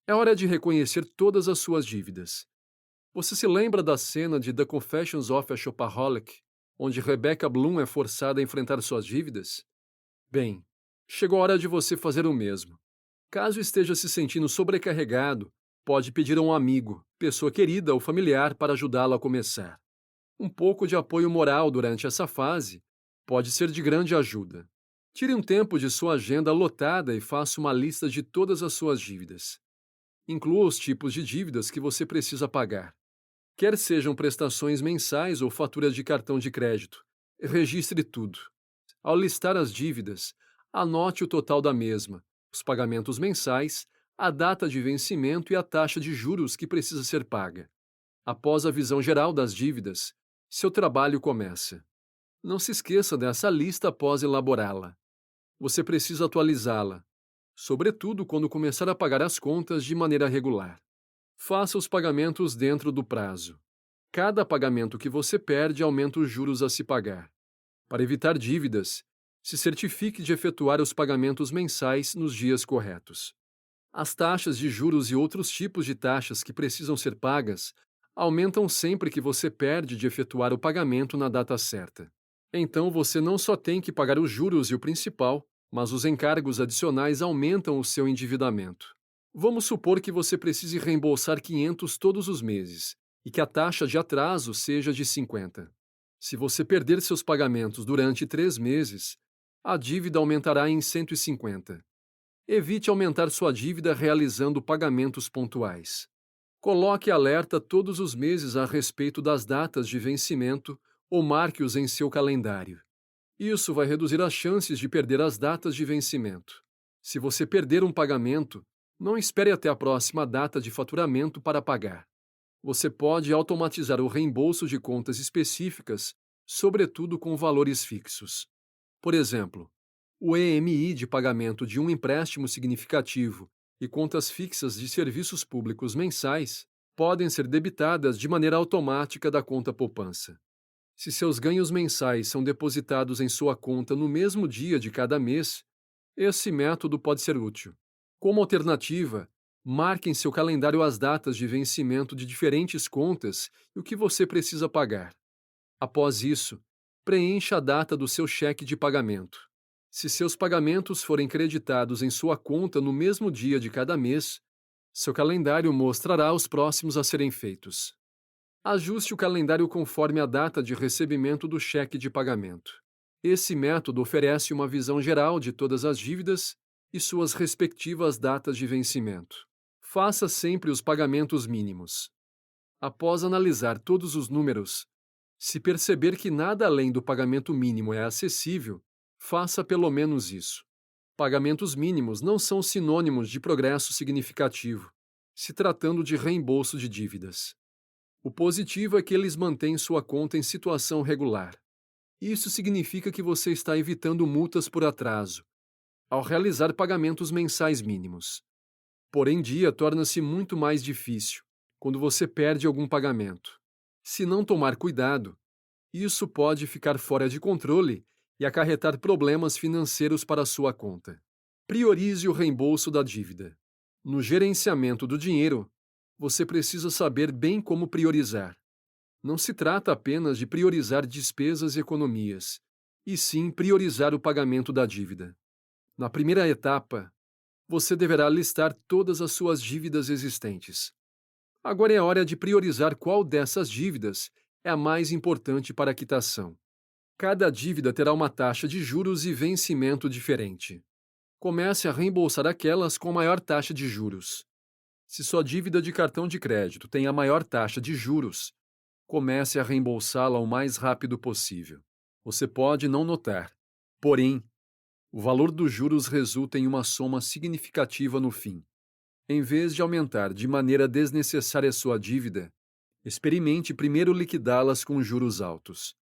É hora de reconhecer todas as suas dívidas. Você se lembra da cena de The Confessions of a Shopaholic, onde Rebecca Bloom é forçada a enfrentar suas dívidas? Bem, chegou a hora de você fazer o mesmo. Caso esteja se sentindo sobrecarregado, pode pedir a um amigo, pessoa querida ou familiar para ajudá-lo a começar. Um pouco de apoio moral durante essa fase pode ser de grande ajuda. Tire um tempo de sua agenda lotada e faça uma lista de todas as suas dívidas. Inclua os tipos de dívidas que você precisa pagar. Quer sejam prestações mensais ou faturas de cartão de crédito, registre tudo. Ao listar as dívidas, anote o total da mesma, os pagamentos mensais, a data de vencimento e a taxa de juros que precisa ser paga. Após a visão geral das dívidas, seu trabalho começa. Não se esqueça dessa lista após elaborá-la. Você precisa atualizá-la, sobretudo quando começar a pagar as contas de maneira regular. Faça os pagamentos dentro do prazo. Cada pagamento que você perde aumenta os juros a se pagar. Para evitar dívidas, se certifique de efetuar os pagamentos mensais nos dias corretos. As taxas de juros e outros tipos de taxas que precisam ser pagas aumentam sempre que você perde de efetuar o pagamento na data certa. Então você não só tem que pagar os juros e o principal, mas os encargos adicionais aumentam o seu endividamento. Vamos supor que você precise reembolsar 500 todos os meses e que a taxa de atraso seja de 50. Se você perder seus pagamentos durante 3 meses, a dívida aumentará em 150. Evite aumentar sua dívida realizando pagamentos pontuais. Coloque alerta todos os meses a respeito das datas de vencimento ou marque-os em seu calendário. Isso vai reduzir as chances de perder as datas de vencimento. Se você perder um pagamento, não espere até a próxima data de faturamento para pagar. Você pode automatizar o reembolso de contas específicas, sobretudo com valores fixos. Por exemplo, o EMI de pagamento de um empréstimo significativo e contas fixas de serviços públicos mensais podem ser debitadas de maneira automática da conta poupança. Se seus ganhos mensais são depositados em sua conta no mesmo dia de cada mês, esse método pode ser útil. Como alternativa, marque em seu calendário as datas de vencimento de diferentes contas e o que você precisa pagar. Após isso, preencha a data do seu cheque de pagamento. Se seus pagamentos forem creditados em sua conta no mesmo dia de cada mês, seu calendário mostrará os próximos a serem feitos. Ajuste o calendário conforme a data de recebimento do cheque de pagamento. Esse método oferece uma visão geral de todas as dívidas e suas respectivas datas de vencimento. Faça sempre os pagamentos mínimos. Após analisar todos os números, se perceber que nada além do pagamento mínimo é acessível, faça pelo menos isso. Pagamentos mínimos não são sinônimos de progresso significativo, se tratando de reembolso de dívidas. O positivo é que eles mantêm sua conta em situação regular. Isso significa que você está evitando multas por atraso, ao realizar pagamentos mensais mínimos. Porém, dia torna-se muito mais difícil quando você perde algum pagamento. Se não tomar cuidado, isso pode ficar fora de controle e acarretar problemas financeiros para a sua conta. Priorize o reembolso da dívida. No gerenciamento do dinheiro, você precisa saber bem como priorizar. Não se trata apenas de priorizar despesas e economias, e sim priorizar o pagamento da dívida. Na primeira etapa, você deverá listar todas as suas dívidas existentes. Agora é hora de priorizar qual dessas dívidas é a mais importante para a quitação. Cada dívida terá uma taxa de juros e vencimento diferente. Comece a reembolsar aquelas com maior taxa de juros. Se sua dívida de cartão de crédito tem a maior taxa de juros, comece a reembolsá-la o mais rápido possível. Você pode não notar, porém, o valor dos juros resulta em uma soma significativa no fim. Em vez de aumentar de maneira desnecessária sua dívida, experimente primeiro liquidá-las com juros altos.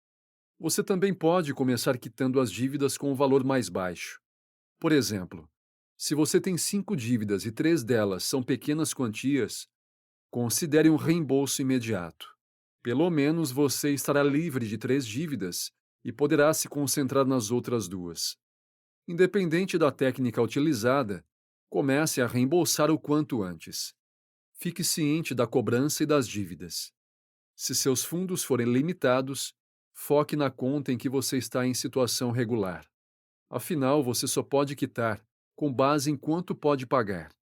Você também pode começar quitando as dívidas com um valor mais baixo. Por exemplo, se você tem 5 dívidas e 3 delas são pequenas quantias, considere um reembolso imediato. Pelo menos você estará livre de 3 dívidas e poderá se concentrar nas outras 2. Independente da técnica utilizada, comece a reembolsar o quanto antes. Fique ciente da cobrança e das dívidas. Se seus fundos forem limitados, foque na conta em que você está em situação regular. Afinal, você só pode quitar com base em quanto pode pagar.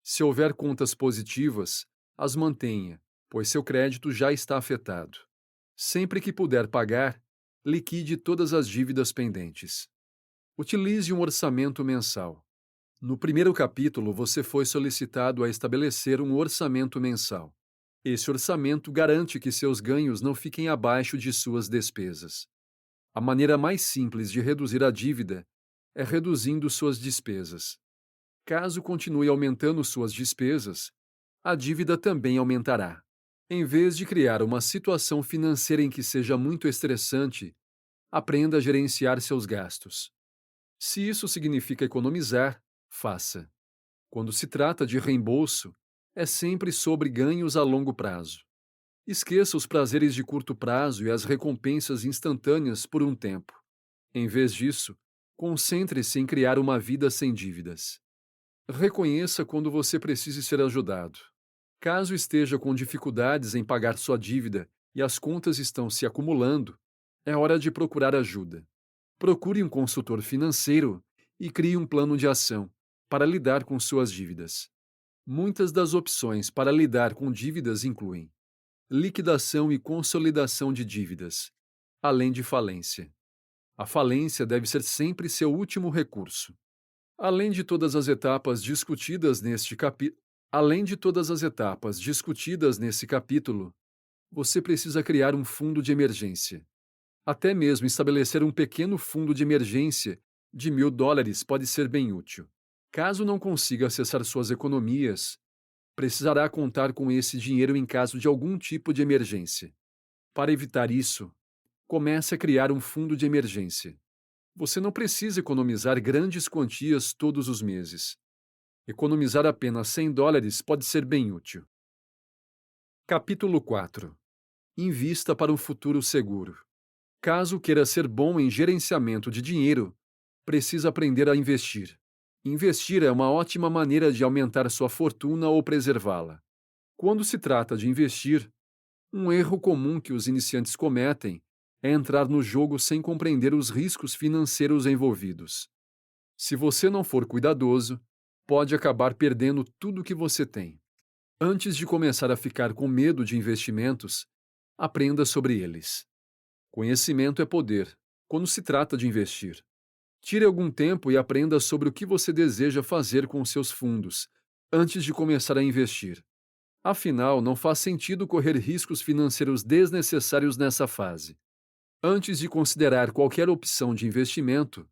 Se houver contas positivas, as mantenha, pois seu crédito já está afetado. Sempre que puder pagar, liquide todas as dívidas pendentes. Utilize um orçamento mensal. No primeiro capítulo, você foi solicitado a estabelecer um orçamento mensal. Esse orçamento garante que seus ganhos não fiquem abaixo de suas despesas. A maneira mais simples de reduzir a dívida é reduzindo suas despesas. Caso continue aumentando suas despesas, a dívida também aumentará. Em vez de criar uma situação financeira em que seja muito estressante, aprenda a gerenciar seus gastos. Se isso significa economizar, faça. Quando se trata de reembolso, é sempre sobre ganhos a longo prazo. Esqueça os prazeres de curto prazo e as recompensas instantâneas por um tempo. Em vez disso, concentre-se em criar uma vida sem dívidas. Reconheça quando você precise ser ajudado. Caso esteja com dificuldades em pagar sua dívida e as contas estão se acumulando, é hora de procurar ajuda. Procure um consultor financeiro e crie um plano de ação para lidar com suas dívidas. Muitas das opções para lidar com dívidas incluem liquidação e consolidação de dívidas, além de falência. A falência deve ser sempre seu último recurso. Além de todas as etapas discutidas nesse capítulo, você precisa criar um fundo de emergência. Até mesmo estabelecer um pequeno fundo de emergência de $1.000 pode ser bem útil. Caso não consiga acessar suas economias, precisará contar com esse dinheiro em caso de algum tipo de emergência. Para evitar isso, comece a criar um fundo de emergência. Você não precisa economizar grandes quantias todos os meses. Economizar apenas $100 pode ser bem útil. Capítulo 4. Invista para um futuro seguro. Caso queira ser bom em gerenciamento de dinheiro, precisa aprender a investir. Investir é uma ótima maneira de aumentar sua fortuna ou preservá-la. Quando se trata de investir, um erro comum que os iniciantes cometem é entrar no jogo sem compreender os riscos financeiros envolvidos. Se você não for cuidadoso, pode acabar perdendo tudo o que você tem. Antes de começar a ficar com medo de investimentos, aprenda sobre eles. Conhecimento é poder, quando se trata de investir. Tire algum tempo e aprenda sobre o que você deseja fazer com seus fundos, antes de começar a investir. Afinal, não faz sentido correr riscos financeiros desnecessários nessa fase. Antes de considerar qualquer opção de investimento,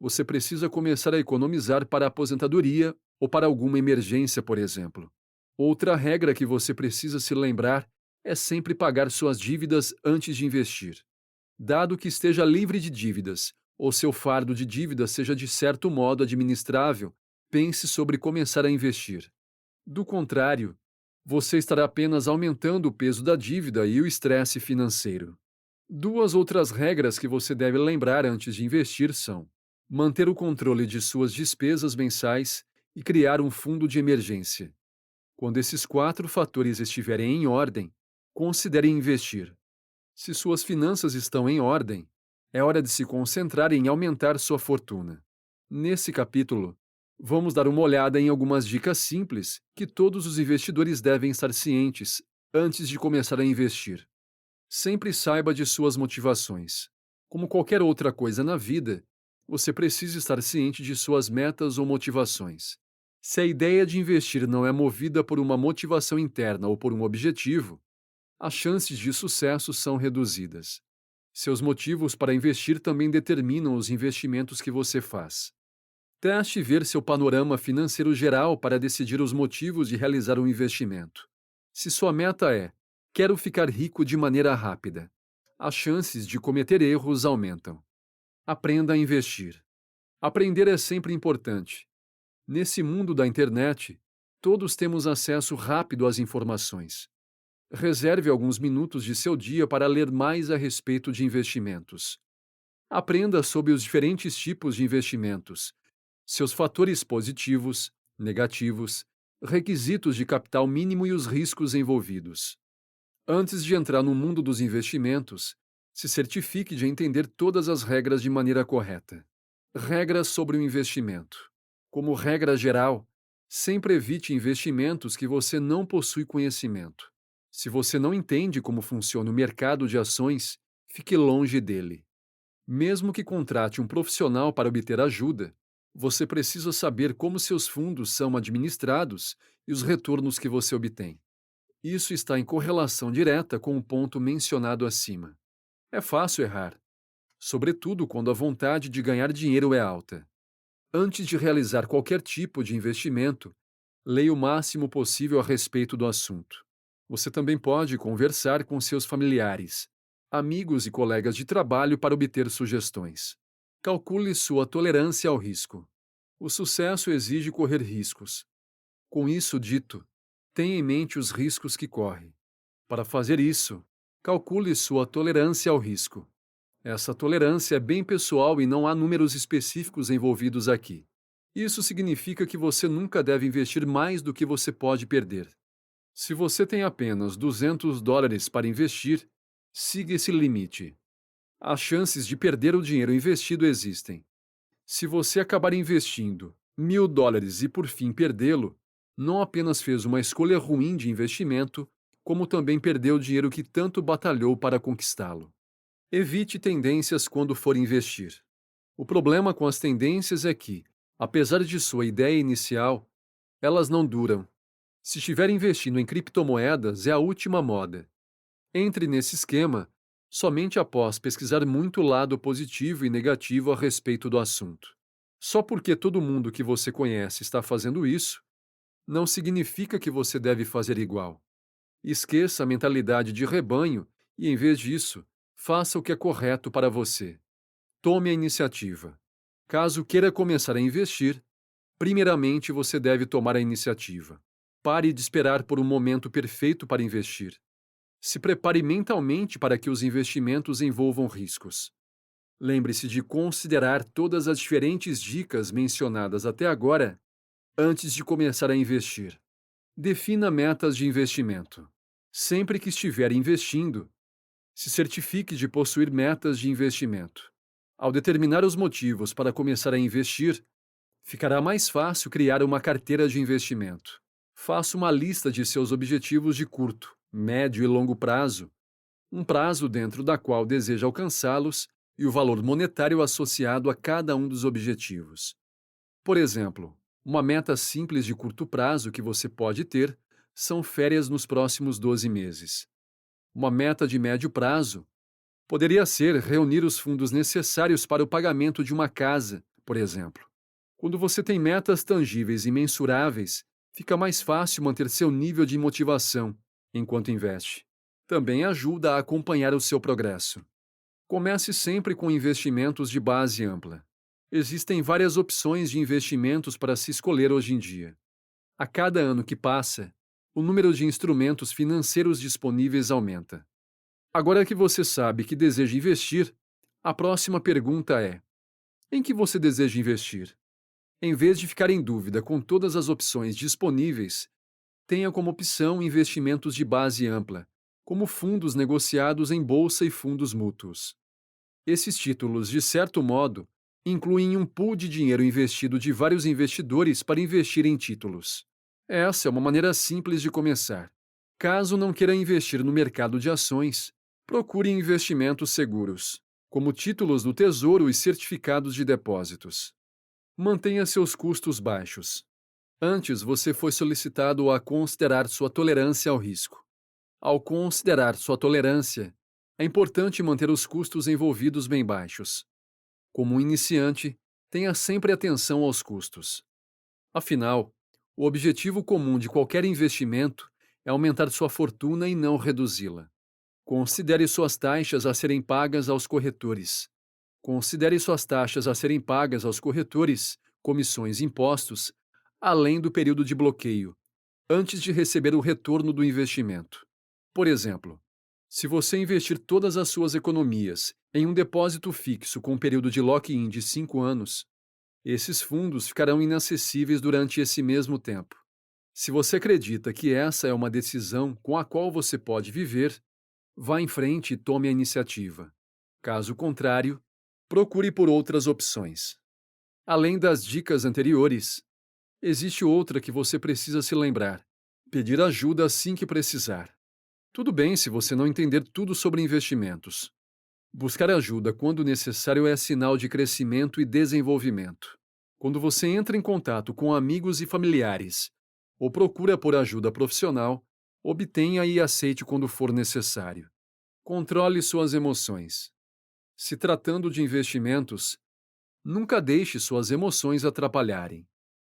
você precisa começar a economizar para a aposentadoria ou para alguma emergência, por exemplo. Outra regra que você precisa se lembrar é sempre pagar suas dívidas antes de investir. Dado que esteja livre de dívidas, ou seu fardo de dívidas seja de certo modo administrável, pense sobre começar a investir. Do contrário, você estará apenas aumentando o peso da dívida e o estresse financeiro. Duas outras regras que você deve lembrar antes de investir são: manter o controle de suas despesas mensais e criar um fundo de emergência. Quando esses quatro fatores estiverem em ordem, considere investir. Se suas finanças estão em ordem, é hora de se concentrar em aumentar sua fortuna. Nesse capítulo, vamos dar uma olhada em algumas dicas simples que todos os investidores devem estar cientes antes de começar a investir. Sempre saiba de suas motivações. Como qualquer outra coisa na vida, você precisa estar ciente de suas metas ou motivações. Se a ideia de investir não é movida por uma motivação interna ou por um objetivo, as chances de sucesso são reduzidas. Seus motivos para investir também determinam os investimentos que você faz. Teste ver seu panorama financeiro geral para decidir os motivos de realizar um investimento. Se sua meta é: quero ficar rico de maneira rápida, as chances de cometer erros aumentam. Aprenda a investir. Aprender é sempre importante. Nesse mundo da internet, todos temos acesso rápido às informações. Reserve alguns minutos de seu dia para ler mais a respeito de investimentos. Aprenda sobre os diferentes tipos de investimentos, seus fatores positivos, negativos, requisitos de capital mínimo e os riscos envolvidos. Antes de entrar no mundo dos investimentos, se certifique de entender todas as regras de maneira correta. Regras sobre o investimento. Como regra geral, sempre evite investimentos que você não possui conhecimento. Se você não entende como funciona o mercado de ações, fique longe dele. Mesmo que contrate um profissional para obter ajuda, você precisa saber como seus fundos são administrados e os retornos que você obtém. Isso está em correlação direta com o ponto mencionado acima. É fácil errar, sobretudo quando a vontade de ganhar dinheiro é alta. Antes de realizar qualquer tipo de investimento, leia o máximo possível a respeito do assunto. Você também pode conversar com seus familiares, amigos e colegas de trabalho para obter sugestões. Calcule sua tolerância ao risco. O sucesso exige correr riscos. Com isso dito, tenha em mente os riscos que corre. Para fazer isso, calcule sua tolerância ao risco. Essa tolerância é bem pessoal e não há números específicos envolvidos aqui. Isso significa que você nunca deve investir mais do que você pode perder. Se você tem apenas $200 para investir, siga esse limite. As chances de perder o dinheiro investido existem. Se você acabar investindo $1.000 e por fim perdê-lo, não apenas fez uma escolha ruim de investimento, como também perdeu o dinheiro que tanto batalhou para conquistá-lo. Evite tendências quando for investir. O problema com as tendências é que, apesar de sua ideia inicial, elas não duram. Se estiver investindo em criptomoedas, é a última moda. Entre nesse esquema somente após pesquisar muito o lado positivo e negativo a respeito do assunto. Só porque todo mundo que você conhece está fazendo isso, não significa que você deve fazer igual. Esqueça a mentalidade de rebanho e, em vez disso, faça o que é correto para você. Tome a iniciativa. Caso queira começar a investir, primeiramente você deve tomar a iniciativa. Pare de esperar por um momento perfeito para investir. Se prepare mentalmente para que os investimentos envolvam riscos. Lembre-se de considerar todas as diferentes dicas mencionadas até agora antes de começar a investir. Defina metas de investimento. Sempre que estiver investindo, se certifique de possuir metas de investimento. Ao determinar os motivos para começar a investir, ficará mais fácil criar uma carteira de investimento. Faça uma lista de seus objetivos de curto, médio e longo prazo, um prazo dentro da qual deseja alcançá-los e o valor monetário associado a cada um dos objetivos. Por exemplo, uma meta simples de curto prazo que você pode ter são férias nos próximos 12 meses. Uma meta de médio prazo poderia ser reunir os fundos necessários para o pagamento de uma casa, por exemplo. Quando você tem metas tangíveis e mensuráveis, fica mais fácil manter seu nível de motivação enquanto investe. Também ajuda a acompanhar o seu progresso. Comece sempre com investimentos de base ampla. Existem várias opções de investimentos para se escolher hoje em dia. A cada ano que passa, o número de instrumentos financeiros disponíveis aumenta. Agora que você sabe que deseja investir, a próxima pergunta é: em que você deseja investir? Em vez de ficar em dúvida com todas as opções disponíveis, tenha como opção investimentos de base ampla, como fundos negociados em bolsa e fundos mútuos. Esses títulos, de certo modo, incluem um pool de dinheiro investido de vários investidores para investir em títulos. Essa é uma maneira simples de começar. Caso não queira investir no mercado de ações, procure investimentos seguros, como títulos do Tesouro e certificados de depósitos. Mantenha seus custos baixos. Antes, você foi solicitado a considerar sua tolerância ao risco. Ao considerar sua tolerância, é importante manter os custos envolvidos bem baixos. Como um iniciante, tenha sempre atenção aos custos. Afinal, o objetivo comum de qualquer investimento é aumentar sua fortuna e não reduzi-la. Considere suas taxas a serem pagas aos corretores. Considere suas taxas a serem pagas aos corretores, comissões e impostos, além do período de bloqueio, antes de receber o retorno do investimento. Por exemplo, se você investir todas as suas economias em um depósito fixo com um período de lock-in de 5 anos, esses fundos ficarão inacessíveis durante esse mesmo tempo. Se você acredita que essa é uma decisão com a qual você pode viver, vá em frente e tome a iniciativa. Caso contrário, procure por outras opções. Além das dicas anteriores, existe outra que você precisa se lembrar: pedir ajuda assim que precisar. Tudo bem se você não entender tudo sobre investimentos. Buscar ajuda quando necessário é sinal de crescimento e desenvolvimento. Quando você entra em contato com amigos e familiares ou procura por ajuda profissional, obtenha e aceite quando for necessário. Controle suas emoções. Se tratando de investimentos, nunca deixe suas emoções atrapalharem.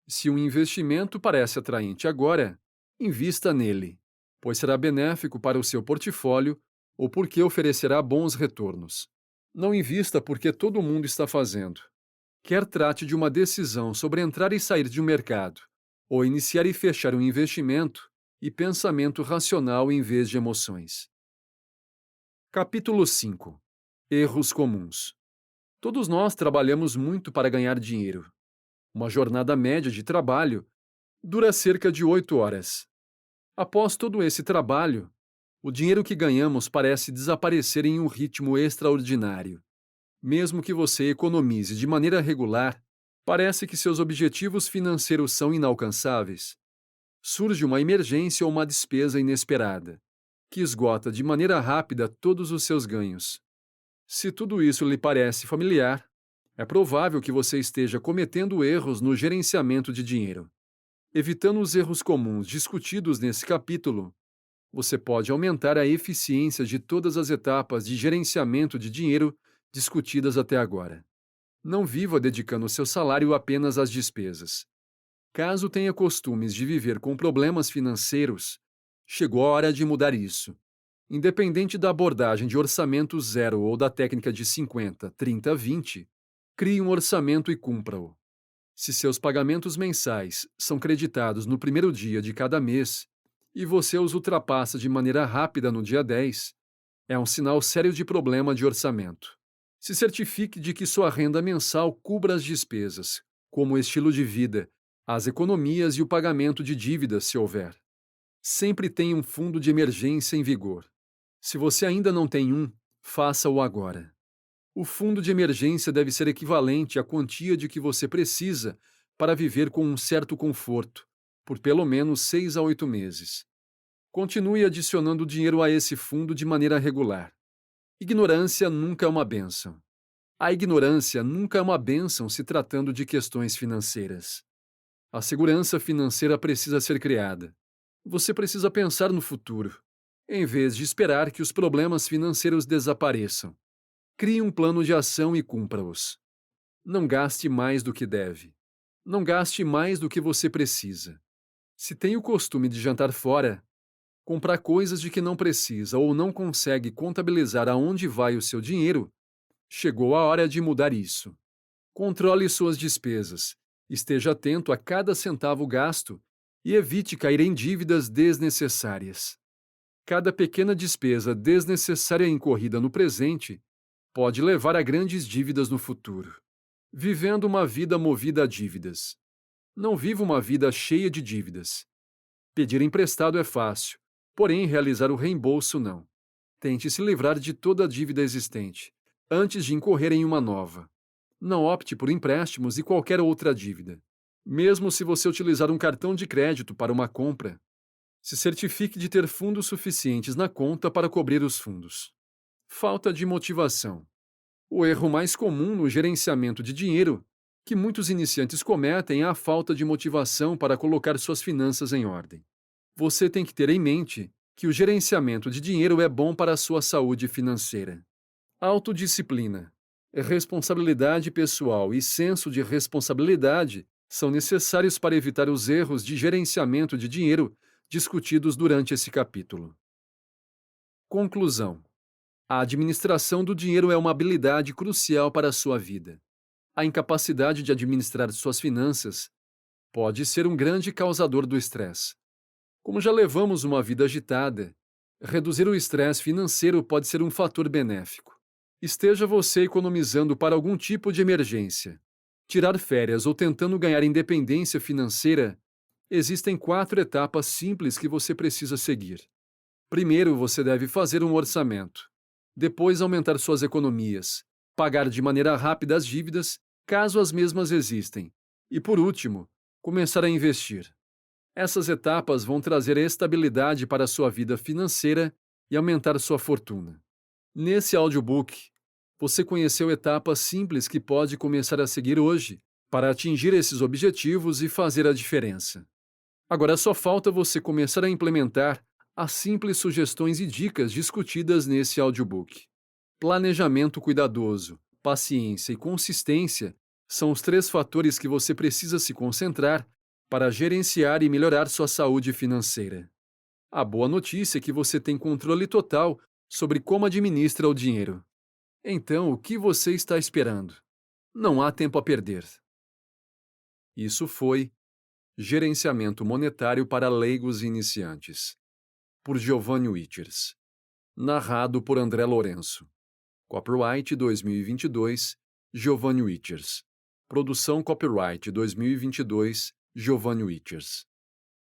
Se um investimento parece atraente agora, invista nele, pois será benéfico para o seu portfólio ou porque oferecerá bons retornos. Não invista porque todo mundo está fazendo. Quer trate de uma decisão sobre entrar e sair de um mercado, ou iniciar e fechar um investimento, e pensamento racional em vez de emoções. Capítulo 5. Erros comuns. Todos nós trabalhamos muito para ganhar dinheiro. Uma jornada média de trabalho dura cerca de 8 horas. Após todo esse trabalho, o dinheiro que ganhamos parece desaparecer em um ritmo extraordinário. Mesmo que você economize de maneira regular, parece que seus objetivos financeiros são inalcançáveis. Surge uma emergência ou uma despesa inesperada, que esgota de maneira rápida todos os seus ganhos. Se tudo isso lhe parece familiar, é provável que você esteja cometendo erros no gerenciamento de dinheiro. Evitando os erros comuns discutidos nesse capítulo, você pode aumentar a eficiência de todas as etapas de gerenciamento de dinheiro discutidas até agora. Não viva dedicando seu salário apenas às despesas. Caso tenha costumes de viver com problemas financeiros, chegou a hora de mudar isso. Independente da abordagem de orçamento zero ou da técnica de 50, 30, 20, crie um orçamento e cumpra-o. Se seus pagamentos mensais são creditados no primeiro dia de cada mês e você os ultrapassa de maneira rápida no dia 10, é um sinal sério de problema de orçamento. Se certifique de que sua renda mensal cubra as despesas, como o estilo de vida, as economias e o pagamento de dívidas, se houver. Sempre tenha um fundo de emergência em vigor. Se você ainda não tem um, faça-o agora. O fundo de emergência deve ser equivalente à quantia de que você precisa para viver com um certo conforto, por pelo menos 6 a 8 meses. Continue adicionando dinheiro a esse fundo de maneira regular. Ignorância nunca é uma bênção. A ignorância nunca é uma bênção se tratando de questões financeiras. A segurança financeira precisa ser criada. Você precisa pensar no futuro, em vez de esperar que os problemas financeiros desapareçam. Crie um plano de ação e cumpra-os. Não gaste mais do que deve. Não gaste mais do que você precisa. Se tem o costume de jantar fora, comprar coisas de que não precisa ou não consegue contabilizar aonde vai o seu dinheiro, Chegou a hora de mudar isso. Controle suas despesas. Esteja atento a cada centavo gasto e evite cair em dívidas desnecessárias. Cada pequena despesa desnecessária incorrida no presente pode levar a grandes dívidas no futuro. Vivendo uma vida movida a dívidas. Não viva uma vida cheia de dívidas. Pedir emprestado é fácil, porém realizar o reembolso não. Tente se livrar de toda a dívida existente, antes de incorrer em uma nova. Não opte por empréstimos e qualquer outra dívida. Mesmo se você utilizar um cartão de crédito para uma compra, se certifique de ter fundos suficientes na conta para cobrir os fundos. Falta de motivação. O erro mais comum no gerenciamento de dinheiro que muitos iniciantes cometem é a falta de motivação para colocar suas finanças em ordem. Você tem que ter em mente que o gerenciamento de dinheiro é bom para a sua saúde financeira. Autodisciplina, responsabilidade pessoal e senso de responsabilidade são necessários para evitar os erros de gerenciamento de dinheiro discutidos durante esse capítulo. Conclusão: a administração do dinheiro é uma habilidade crucial para a sua vida. A incapacidade de administrar suas finanças pode ser um grande causador do estresse. Como já levamos uma vida agitada, reduzir o estresse financeiro pode ser um fator benéfico. Esteja você economizando para algum tipo de emergência, tirar férias ou tentando ganhar independência financeira, existem 4 etapas simples que você precisa seguir. Primeiro, você deve fazer um orçamento. Depois, aumentar suas economias, pagar de maneira rápida as dívidas, caso as mesmas existem. E, por último, começar a investir. Essas etapas vão trazer estabilidade para a sua vida financeira e aumentar sua fortuna. Nesse audiobook, você conheceu etapas simples que pode começar a seguir hoje para atingir esses objetivos e fazer a diferença. Agora só falta você começar a implementar as simples sugestões e dicas discutidas nesse audiobook. Planejamento cuidadoso, paciência e consistência são os 3 fatores que você precisa se concentrar para gerenciar e melhorar sua saúde financeira. A boa notícia é que você tem controle total sobre como administra o dinheiro. Então, o que você está esperando? Não há tempo a perder. Isso foi Gerenciamento Monetário para Leigos e Iniciantes, por Giovanni Wichers. Narrado por André Lourenço. Copyright 2022, Giovanni Wichers. Produção Copyright 2022, Giovanni Wichers.